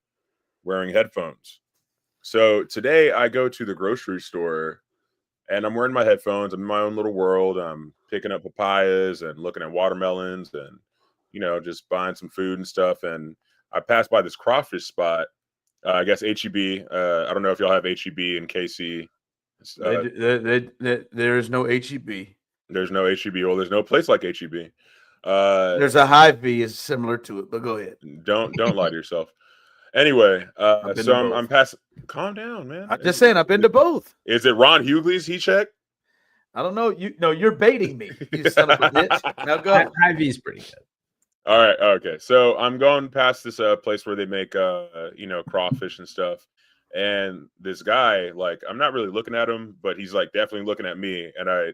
Speaker 3: wearing headphones. So today I go to the grocery store and I'm wearing my headphones. I'm in my own little world. I'm picking up papayas and looking at watermelons and, just buying some food and stuff. And I passed by this crawfish spot. I guess HEB. I don't know if y'all have HEB in KC.
Speaker 1: There is no HEB.
Speaker 3: There's no HEB. Well, there's no place like HEB.
Speaker 1: There's a Hy-Vee is similar to it, but go ahead.
Speaker 3: Don't lie to yourself. Anyway, so I'm passing. Calm down, man.
Speaker 1: I'm just saying I've been to both.
Speaker 3: Is it Ron Hughley's heat check?
Speaker 1: I don't know. You're baiting me, you son of a bitch. Now go.
Speaker 2: Hy-Vee's pretty good.
Speaker 3: All right. Okay. So I'm going past this place where they make crawfish and stuff. And this guy, like, I'm not really looking at him, but he's like definitely looking at me. And I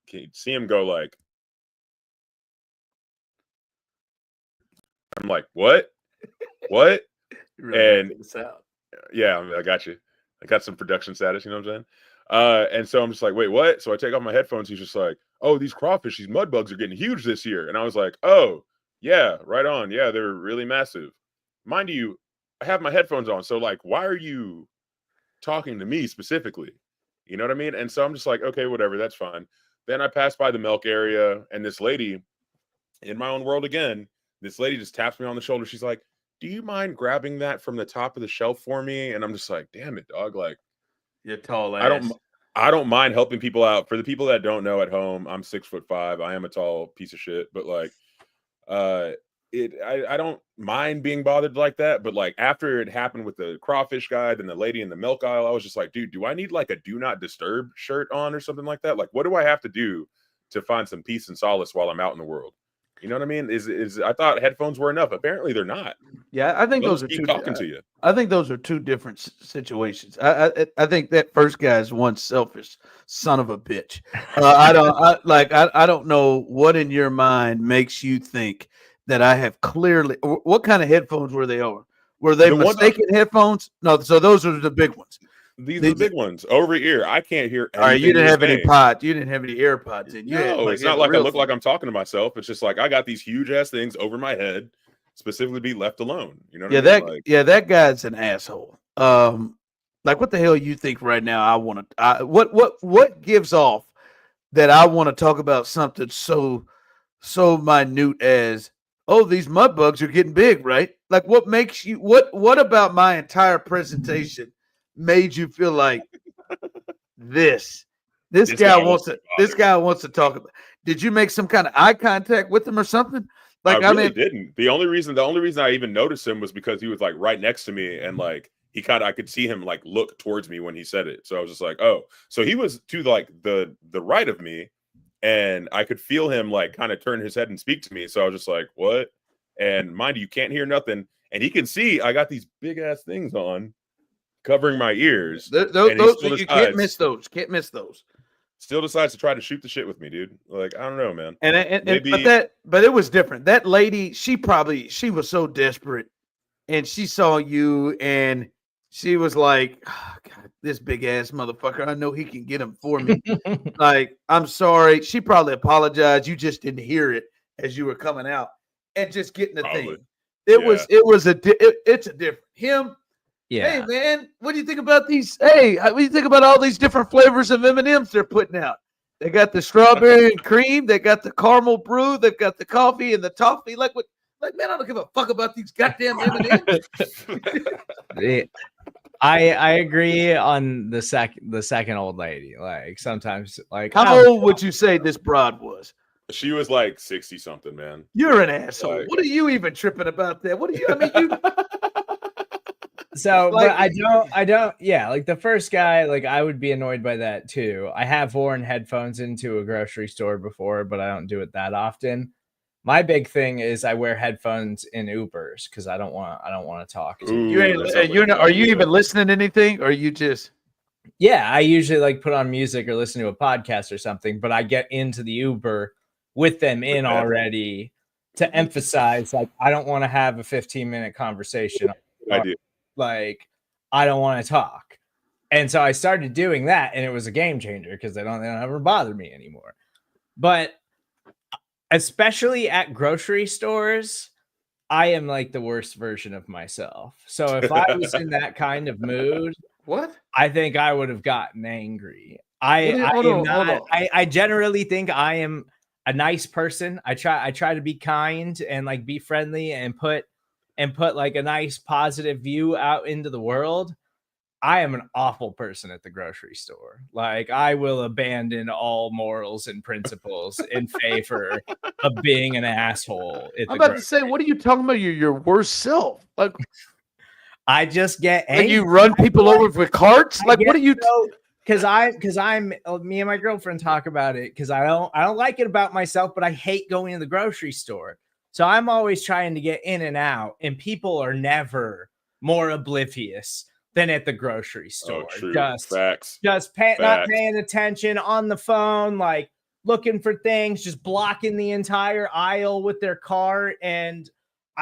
Speaker 3: can see him go like, I'm like, what? What?
Speaker 1: Really
Speaker 3: And yeah, I got you. I got some production status, you know what I'm saying? And so I'm just like, wait, what? So I take off my headphones. He's just like, oh, these crawfish, these mud bugs are getting huge this year. And I was like, oh, yeah, right on. Yeah, they're really massive. Mind you, I have my headphones on. So, like, why are you talking to me specifically? You know what I mean? And so I'm just like, okay, whatever, that's fine. Then I pass by the milk area, and this lady, in my own world again, this lady just taps me on the shoulder. She's like, do you mind grabbing that from the top of the shelf for me? And I'm just like, damn it, dog. Like,
Speaker 1: you're tall ass.
Speaker 3: I don't mind helping people out. For the people that don't know at home, I'm 6'5". I am a tall piece of shit, but like, I don't mind being bothered like that, but like after it happened with the crawfish guy, then the lady in the milk aisle, I was just like, dude, do I need like a do not disturb shirt on or something like that? Like, what do I have to do to find some peace and solace while I'm out in the world? You know what I mean? Is I thought headphones were enough. Apparently they're not.
Speaker 1: Yeah, I think those are
Speaker 3: keep talking to you.
Speaker 1: I think those are two different situations. I think that first guy is one selfish son of a bitch. I don't know what in your mind makes you think that I have clearly. What kind of headphones were they over? Were they mistaken headphones? No, so those are the big ones.
Speaker 3: These are the big ones over ear. I can't hear.
Speaker 1: All right, you didn't have any pods. You didn't have any AirPods in.
Speaker 3: No, it's not like I look like I'm talking to myself. It's just like I got these huge ass things over my head, specifically be left alone. You know? What I mean?
Speaker 1: That guy's an asshole. Like what the hell you think right now? I want to. What gives off that I want to talk about something so minute as these mud bugs are getting big, right? Like what makes you what about my entire presentation made you feel like this guy wants to talk about? Did you make some kind of eye contact with him or something? Like
Speaker 3: I really didn't. The only reason I even noticed him was because he was like right next to me, and like I could see him like look towards me when he said it. So I was just like, oh, so he was to like the right of me, and I could feel him like kind of turn his head and speak to me. So I was just like, what? And mind you can't hear nothing, and he can see I got these big ass things on, covering my ears.
Speaker 1: You can't miss those. Can't miss those.
Speaker 3: Still decides to try to shoot the shit with me, dude. Like, I don't know, man.
Speaker 1: But it was different. That lady, she was so desperate, and she saw you, and she was like, oh, God, this big ass motherfucker. I know he can get him for me. Like, I'm sorry. She probably apologized. You just didn't hear it as you were coming out and just getting the thing. It's a different him.
Speaker 2: Yeah.
Speaker 1: Hey man, what do you think about these? Hey, what do you think about all these different flavors of M&Ms they're putting out? They got the strawberry and cream. They got the caramel brew. They've got the coffee and the toffee. Like what? Like man, I don't give a fuck about these goddamn M&Ms.
Speaker 2: I agree on the second old lady. Like sometimes, like
Speaker 1: how old would you say this broad was?
Speaker 3: She was like 60 something, man.
Speaker 1: You're an asshole.
Speaker 3: Like-
Speaker 1: What are you even tripping about that? What are you? I mean, you.
Speaker 2: So,
Speaker 1: Like-
Speaker 2: but I don't. Yeah, like the first guy, like I would be annoyed by that too. I have worn headphones into a grocery store before, but I don't do it that often. My big thing is I wear headphones in Ubers because I don't want to talk.
Speaker 3: Ooh,
Speaker 1: You ain't.
Speaker 3: that sounds
Speaker 1: You're
Speaker 3: like
Speaker 1: not.
Speaker 3: a
Speaker 1: Are
Speaker 3: good
Speaker 1: you
Speaker 3: idea.
Speaker 1: even listening to anything? Or are you just?
Speaker 2: Yeah, I usually like put on music or listen to a podcast or something, but I get into the Uber with them in
Speaker 3: that.
Speaker 2: already to emphasize like I don't want to have a 15-minute conversation.
Speaker 3: idea.
Speaker 2: Like I don't want to talk. And so I started doing that and it was a game changer because they don't ever bother me anymore. But especially at grocery stores, I am like the worst version of myself. So if I was in that kind of mood,
Speaker 1: What?
Speaker 2: I think I would have gotten angry.
Speaker 1: Hold on.
Speaker 2: I generally think I am a nice person. I try to be kind and like be friendly and put like a nice positive view out into the world. I am an awful person at the grocery store. Like I will abandon all morals and principles in favor of being an asshole.
Speaker 1: I'm about to say, what are you talking about? You're your worst self. Like,
Speaker 2: I just get
Speaker 1: and
Speaker 2: angry.
Speaker 1: you run people over with carts. Like, what are you?
Speaker 2: Because I'm me and my girlfriend talk about it because I don't like it about myself, but I hate going to the grocery store. So I'm always trying to get in and out, and people are never more oblivious than at the grocery store.
Speaker 3: Oh, true.
Speaker 2: Just
Speaker 3: Facts.
Speaker 2: not
Speaker 3: Facts.
Speaker 2: paying attention on the phone, like looking for things, just blocking the entire aisle with their cart, and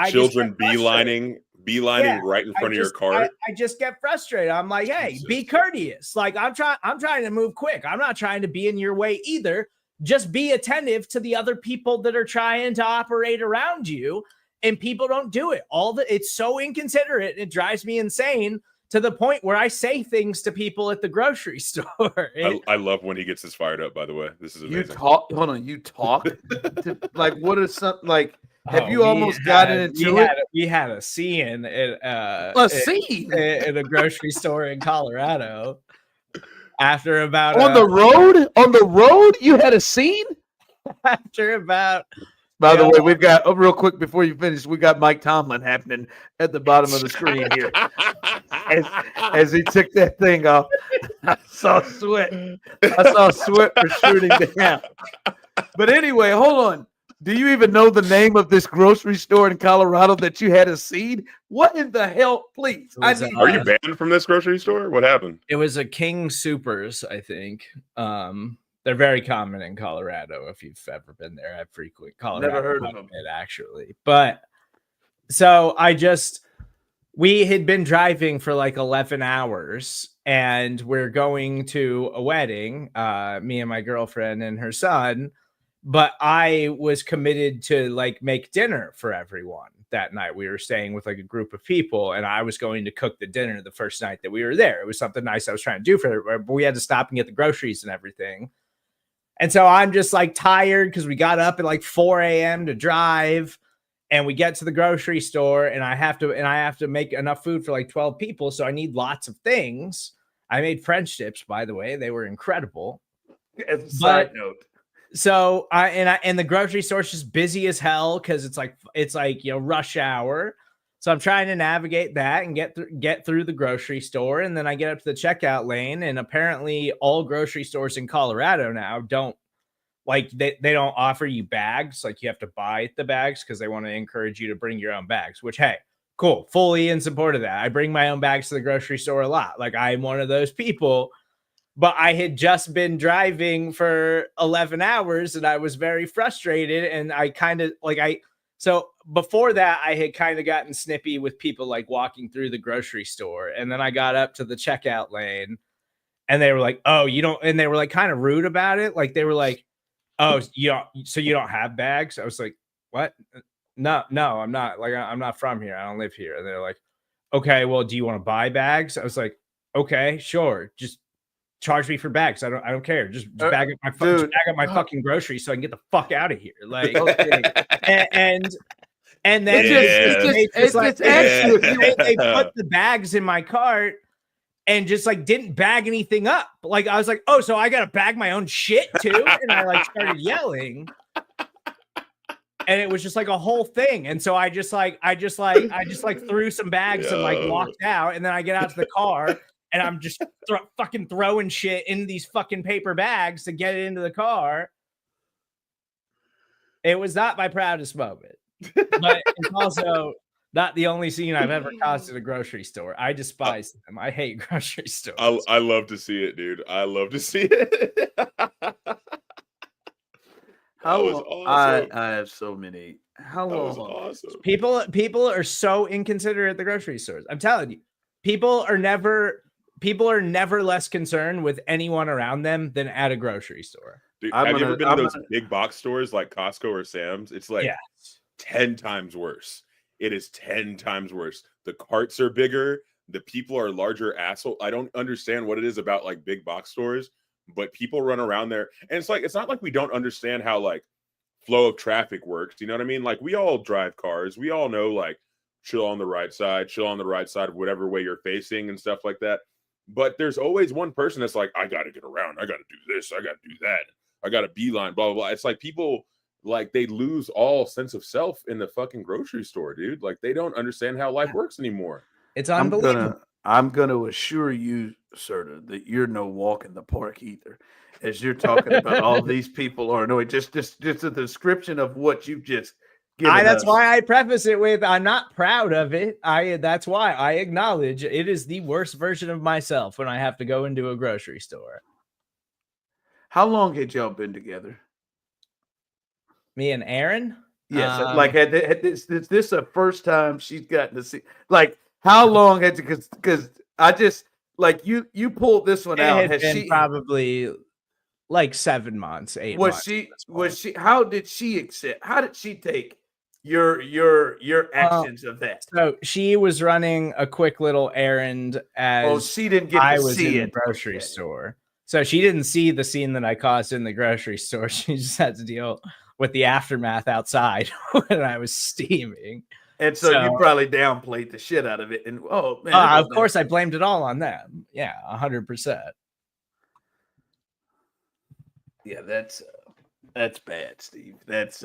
Speaker 3: Children beelining
Speaker 2: Yeah,
Speaker 3: right in front of your cart.
Speaker 2: I just get frustrated. I'm like, hey,
Speaker 3: Jesus.
Speaker 2: be courteous. Like I'm trying to move quick. I'm not trying to be in your way either. Just be attentive to the other people that are trying to operate around you. And people don't do it. It's so inconsiderate. It drives me insane to the point where I say things to people at the grocery store.
Speaker 3: I love when he gets this fired up, by the way. This is
Speaker 1: You
Speaker 3: amazing.
Speaker 1: talk. Hold on. You talk. Like, what is something like? Have you
Speaker 2: we
Speaker 1: almost gotten into it?
Speaker 2: We had a scene at
Speaker 1: A scene
Speaker 2: in a grocery store in Colorado. After about
Speaker 1: on the road. On the road, you had a scene.
Speaker 2: after about
Speaker 1: By the way, we've got real quick before you finish. We got Mike Tomlin happening at the bottom of the screen here as he took that thing off. I saw sweat. I saw sweat protruding down. But anyway, hold on. Do you even know the name of this grocery store in Colorado that you had a scene? What in the hell? Please. I need
Speaker 3: Are you banned from this grocery store? What happened?
Speaker 2: It was a King Supers, I think. They're very common in Colorado. If you've ever been there, I frequent Colorado.
Speaker 1: Never heard of
Speaker 2: quite a
Speaker 1: them.
Speaker 2: bit, actually. But so we had been driving for like 11 hours and we're going to a wedding, me and my girlfriend and her son. But I was committed to like make dinner for everyone that night. We were staying with like a group of people and I was going to cook the dinner the first night that we were there. It was something nice I was trying to do for everybody, but we had to stop and get the groceries and everything. And so I'm just like tired because we got up at like 4 a.m. to drive and we get to the grocery store and I have to make enough food for like 12 people. So I need lots of things. I made French dips, by the way. They were incredible.
Speaker 1: As a side note.
Speaker 2: So and the grocery store's just busy as hell because it's like rush hour. So I'm trying to navigate that and get through the grocery store, and then I get up to the checkout lane, and apparently all grocery stores in Colorado now don't they don't offer you bags. Like you have to buy the bags because they want to encourage you to bring your own bags. Which hey, cool, fully in support of that. I bring my own bags to the grocery store a lot. Like I'm one of those people. But I had just been driving for 11 hours and I was very frustrated. And so before that, I had kind of gotten snippy with people like walking through the grocery store. And then I got up to the checkout lane and they were like, oh, you don't, and they were like kind of rude about it. Like they were like, oh, you don't have bags? I was like, what? No, I'm not. Like, I'm not from here. I don't live here. And they're like, okay, well, do you want to buy bags? I was like, okay, sure. Just charge me for bags. I don't care. Just bag up my fucking groceries so I can get the fuck out of here. Like, okay. and then they put the bags in my cart and just like didn't bag anything up. Like I was like, oh, so I gotta bag my own shit too. And I like started yelling. and it was just like a whole thing. And so I just threw some bags and like walked out. And then I get out to the car and I'm just fucking throwing shit in these fucking paper bags to get it into the car. It was not my proudest moment, but it's also not the only scene I've ever caused at a grocery store. I despise them. I hate grocery stores.
Speaker 3: I love to see it, dude. I love to see it.
Speaker 1: How
Speaker 3: was
Speaker 1: long?
Speaker 3: awesome.
Speaker 1: I have so many. How
Speaker 3: That was
Speaker 1: long?
Speaker 3: awesome.
Speaker 2: People are so inconsiderate at the grocery stores. I'm telling you, people are never less concerned with anyone around them than at a grocery store.
Speaker 3: Dude, have you ever been to those big box stores like Costco or Sam's? It's like 10 times worse. It is 10 times worse. The carts are bigger. The people are larger asshole. I don't understand what it is about like big box stores, but people run around there. And it's like, it's not like we don't understand how like flow of traffic works. You know what I mean? Like we all drive cars. We all know like chill on the right side of whatever way you're facing and stuff like that. But there's always one person that's like, I got to get around. I got to do this. I got to do that. I got to beeline, blah, blah, blah. It's like people, like they lose all sense of self in the fucking grocery store, dude. Like they don't understand how life works anymore.
Speaker 2: It's unbelievable.
Speaker 1: I'm gonna assure you, Serda, that you're no walk in the park either. As you're talking about all these people are annoyed. Just a description of what you've just given
Speaker 2: That's
Speaker 1: us.
Speaker 2: why I preface it with I'm not proud of it. That's why I acknowledge it is the worst version of myself when I have to go into a grocery store.
Speaker 1: How long had y'all been together?
Speaker 2: Me and Aaron?
Speaker 1: Yes, is this the first time she's gotten to see? Like, how long had you? Because I just like you pulled this one out.
Speaker 2: Has she probably like 7 months, 8 months?
Speaker 1: Was she? How did she accept? How did she take your actions of that?
Speaker 2: So she was running a quick little errand as
Speaker 1: she didn't get
Speaker 2: I
Speaker 1: to
Speaker 2: was
Speaker 1: see
Speaker 2: in the grocery store. So she didn't see the scene that I caused in the grocery store. She just had to deal with the aftermath outside when I was steaming.
Speaker 1: And so you probably downplayed the shit out of it. And
Speaker 2: of course I blamed it all on them. Yeah, 100%.
Speaker 1: Yeah, that's bad, Steve. That's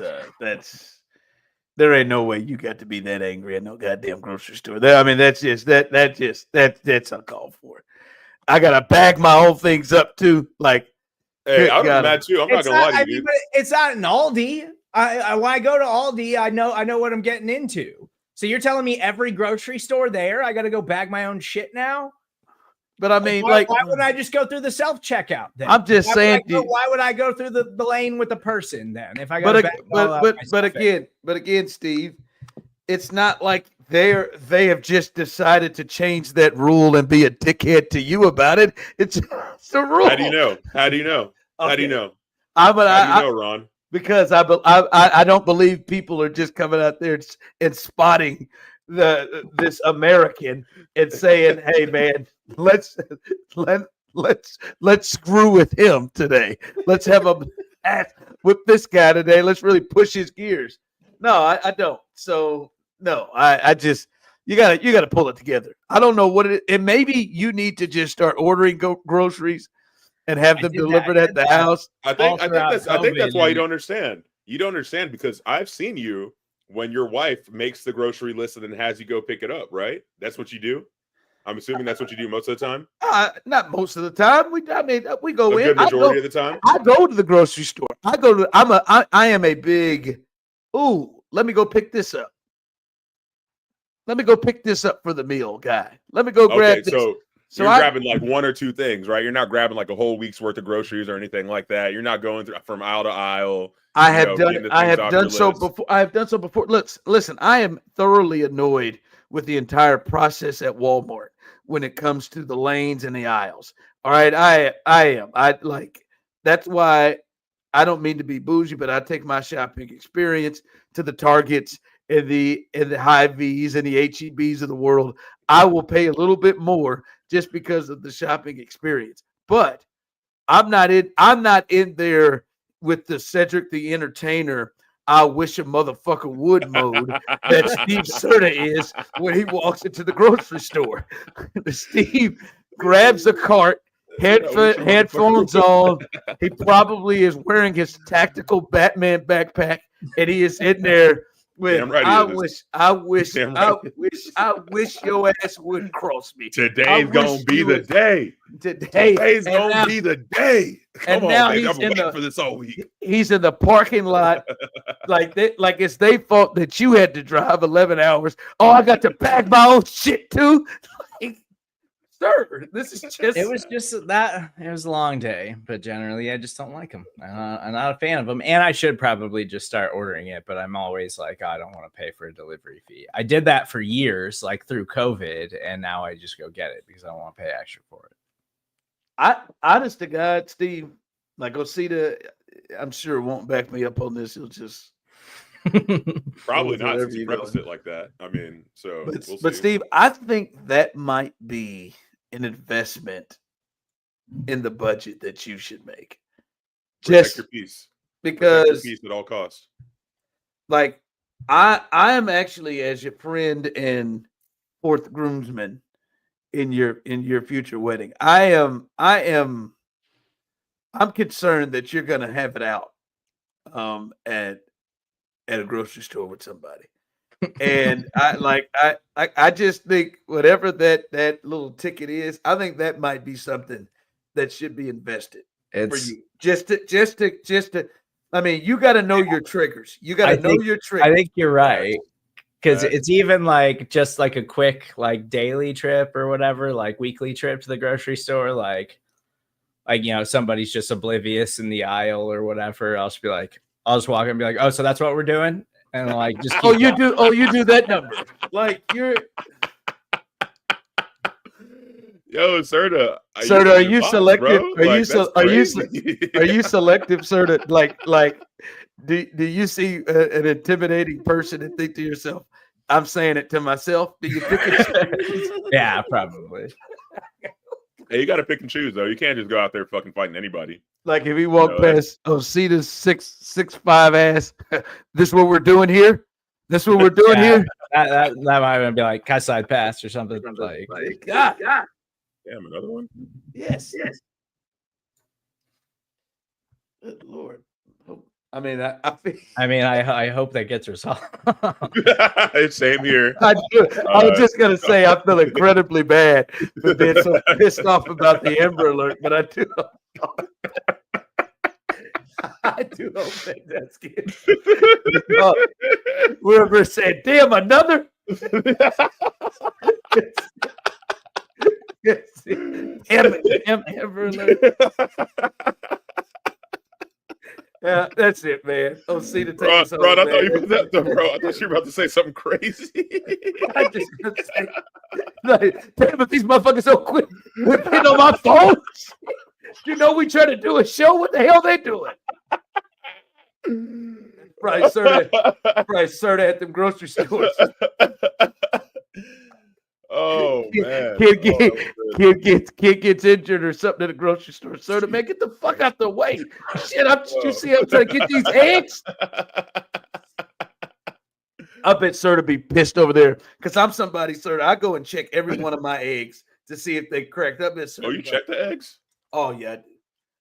Speaker 1: there ain't no way you got to be that angry at no goddamn grocery store. I mean, that's uncalled for. I gotta bag my whole things up too. Like,
Speaker 3: hey, I'm mad too. I'm not gonna lie to you.
Speaker 2: But it's not an Aldi. When I go to Aldi, I know what I'm getting into. So you're telling me every grocery store there, I got to go bag my own shit now?
Speaker 1: But I mean,
Speaker 2: why wouldn't I just go through the self checkout? Then
Speaker 1: I'm just saying.
Speaker 2: Why would I go through the lane with the person then? If I
Speaker 1: got, but again, Steve, it's not like they have just decided to change that rule and be a dickhead to you about it. It's a rule.
Speaker 3: How do you know? Okay. How do you know, Ron?
Speaker 1: Because I don't believe people are just coming out there and spotting this American and saying, "Hey, man, let's screw with him today. Let's have a with this guy today. Let's really push his gears." No, I don't. So no, I just you gotta pull it together. I don't know what it is. And maybe you need to just start ordering groceries and have them delivered at the house.
Speaker 3: I think that's why you don't understand. You don't understand because I've seen you when your wife makes the grocery list and then has you go pick it up, right? That's what you do. I'm assuming that's what you do most of the time.
Speaker 1: Not most of the time. We go in.
Speaker 3: A good majority of the time.
Speaker 1: I go to the grocery store. I am a big. Ooh, let me go pick this up. Let me go pick this up for the meal, guy. Let me go grab this.
Speaker 3: So you're grabbing like one or two things, right? You're not grabbing like a whole week's worth of groceries or anything like that. You're not going from aisle to aisle.
Speaker 1: I have done so before. Listen, I am thoroughly annoyed with the entire process at Walmart when it comes to the lanes and the aisles. All right, I am. That's why I don't mean to be bougie, but I take my shopping experience to the Targets and the Hy-Vees and the H-E-Bs of the world. I will pay a little bit more just because of the shopping experience. But I'm not in there with the Cedric the Entertainer, I wish a motherfucker would mode that Steve Serda is when he walks into the grocery store. Steve grabs a cart. headphones on. He probably is wearing his tactical Batman backpack, and he is in there with.
Speaker 3: Damn right
Speaker 1: I
Speaker 3: he is.
Speaker 1: wish your ass would cross me.
Speaker 3: Today's gonna
Speaker 1: wish
Speaker 3: be
Speaker 1: you
Speaker 3: the
Speaker 1: would-
Speaker 3: day. Today's gonna be the day. Come on,
Speaker 1: now
Speaker 3: baby.
Speaker 1: he's
Speaker 3: I've been
Speaker 1: in
Speaker 3: waiting for this all week.
Speaker 1: He's in the parking lot, like it's their fault that you had to drive 11 hours. Oh, I got to pack my own shit too. Like, sir, this is just.
Speaker 2: It was just that it was a long day, but generally I just don't like them. I'm not a fan of them, and I should probably just start ordering it. But I'm always like, I don't want to pay for a delivery fee. I did that for years, like through COVID, and now I just go get it because I don't want to pay extra for it.
Speaker 1: Honest to God, Steve, like Osita, I'm sure won't back me up on this. He'll just
Speaker 3: Probably
Speaker 1: Go
Speaker 3: not
Speaker 1: wherever
Speaker 3: since you
Speaker 1: you
Speaker 3: prefaced
Speaker 1: go.
Speaker 3: it like that. I mean, so
Speaker 1: But,
Speaker 3: we'll
Speaker 1: but
Speaker 3: see.
Speaker 1: Steve, I think that might be an investment in the budget that you should make.
Speaker 3: Protect
Speaker 1: Just
Speaker 3: your peace. Protect your
Speaker 1: because,
Speaker 3: peace at all costs.
Speaker 1: like, I am actually, as your friend and fourth groomsman in your future wedding, I'm concerned that you're gonna have it out at a grocery store with somebody. And I just think whatever that little ticket is, I think that might be something that should be invested for
Speaker 2: It's
Speaker 1: you. Just to I mean, you got to know your triggers. You got
Speaker 2: I
Speaker 1: to know
Speaker 2: think-
Speaker 1: your triggers.
Speaker 2: I think you're right. Because
Speaker 3: Right.
Speaker 2: it's even like just like a quick like daily trip or whatever, like weekly trip to the grocery store, like somebody's just oblivious in the aisle or whatever. I'll just walk in and be like, oh, so that's what we're doing, and like just keep
Speaker 1: you do that number. Like you're
Speaker 3: Yo, Serda.
Speaker 1: Serda, are
Speaker 3: using
Speaker 1: you
Speaker 3: bots,
Speaker 1: selective?
Speaker 3: bro.
Speaker 1: Are you
Speaker 3: Like,
Speaker 1: so-
Speaker 3: that's
Speaker 1: are you
Speaker 3: crazy.
Speaker 1: Are you selective, Serda? Like do you see an intimidating person and think to yourself, I'm saying it to myself? Do you pick and choose?
Speaker 2: yeah, probably.
Speaker 3: Hey, you got to pick and choose though. You can't just go out there fucking fighting anybody.
Speaker 1: Like if he walked
Speaker 3: No,
Speaker 1: past Osita's 6'5" ass, this is what we're doing here? This is what we're doing
Speaker 2: Yeah.
Speaker 1: here?
Speaker 2: That might be like cut side pass or something like.
Speaker 1: God.
Speaker 3: Damn, another one.
Speaker 1: Yes. Good Lord. I mean, I feel
Speaker 2: I mean, I hope that gets resolved.
Speaker 3: Same here.
Speaker 1: I was just gonna say I feel incredibly bad for being so pissed off about the Amber Alert, but I do. I do hope that that's good. Whoever said, "Damn, another." Damn Amber Alert. Yeah, that's it, man. Osita, take us home,
Speaker 3: Bro, I thought
Speaker 1: man.
Speaker 3: you were bro. I thought you were about to say something crazy.
Speaker 1: I just gonna say, like, damn, if these motherfuckers so quick whipping on my phone. You know we try to do a show. What the hell they doing? Probably Serda at them grocery stores.
Speaker 3: Oh man.
Speaker 1: Kid gets injured or something at a grocery store. Serda, man, get the fuck out the way. Shit, you see I'm trying to get these eggs. I bet Serda be pissed over there because I'm somebody, Serda. I go and check every one of my eggs to see if they cracked up.
Speaker 3: Oh, you check the eggs?
Speaker 1: Oh yeah.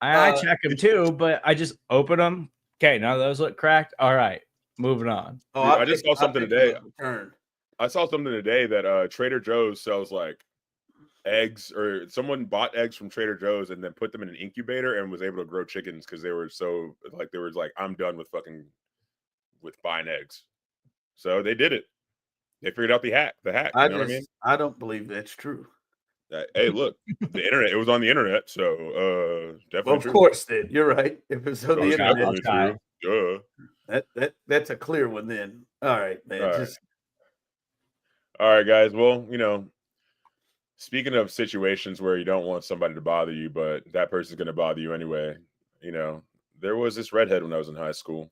Speaker 2: I check them too, but I just open them. Okay, none of those look cracked. All right, moving on.
Speaker 1: Oh,
Speaker 3: Dude, I just saw something today.
Speaker 1: Return.
Speaker 3: I saw something today that Trader Joe's sells like eggs, or someone bought eggs from Trader Joe's and then put them in an incubator and was able to grow chickens because they were I'm done with buying eggs. So they did it. They figured out the hack. You know what I mean?
Speaker 1: I don't believe that's true.
Speaker 3: Hey, look, the internet. It was on the internet, so definitely.
Speaker 1: Well, of
Speaker 3: true.
Speaker 1: course, then you're right. If it's on
Speaker 3: It
Speaker 1: the
Speaker 3: was
Speaker 1: internet,
Speaker 3: definitely true.
Speaker 1: that's a clear one. Then, all right, man.
Speaker 3: All right. All right, guys. Well, speaking of situations where you don't want somebody to bother you, but that person's going to bother you anyway, there was this redhead when I was in high school.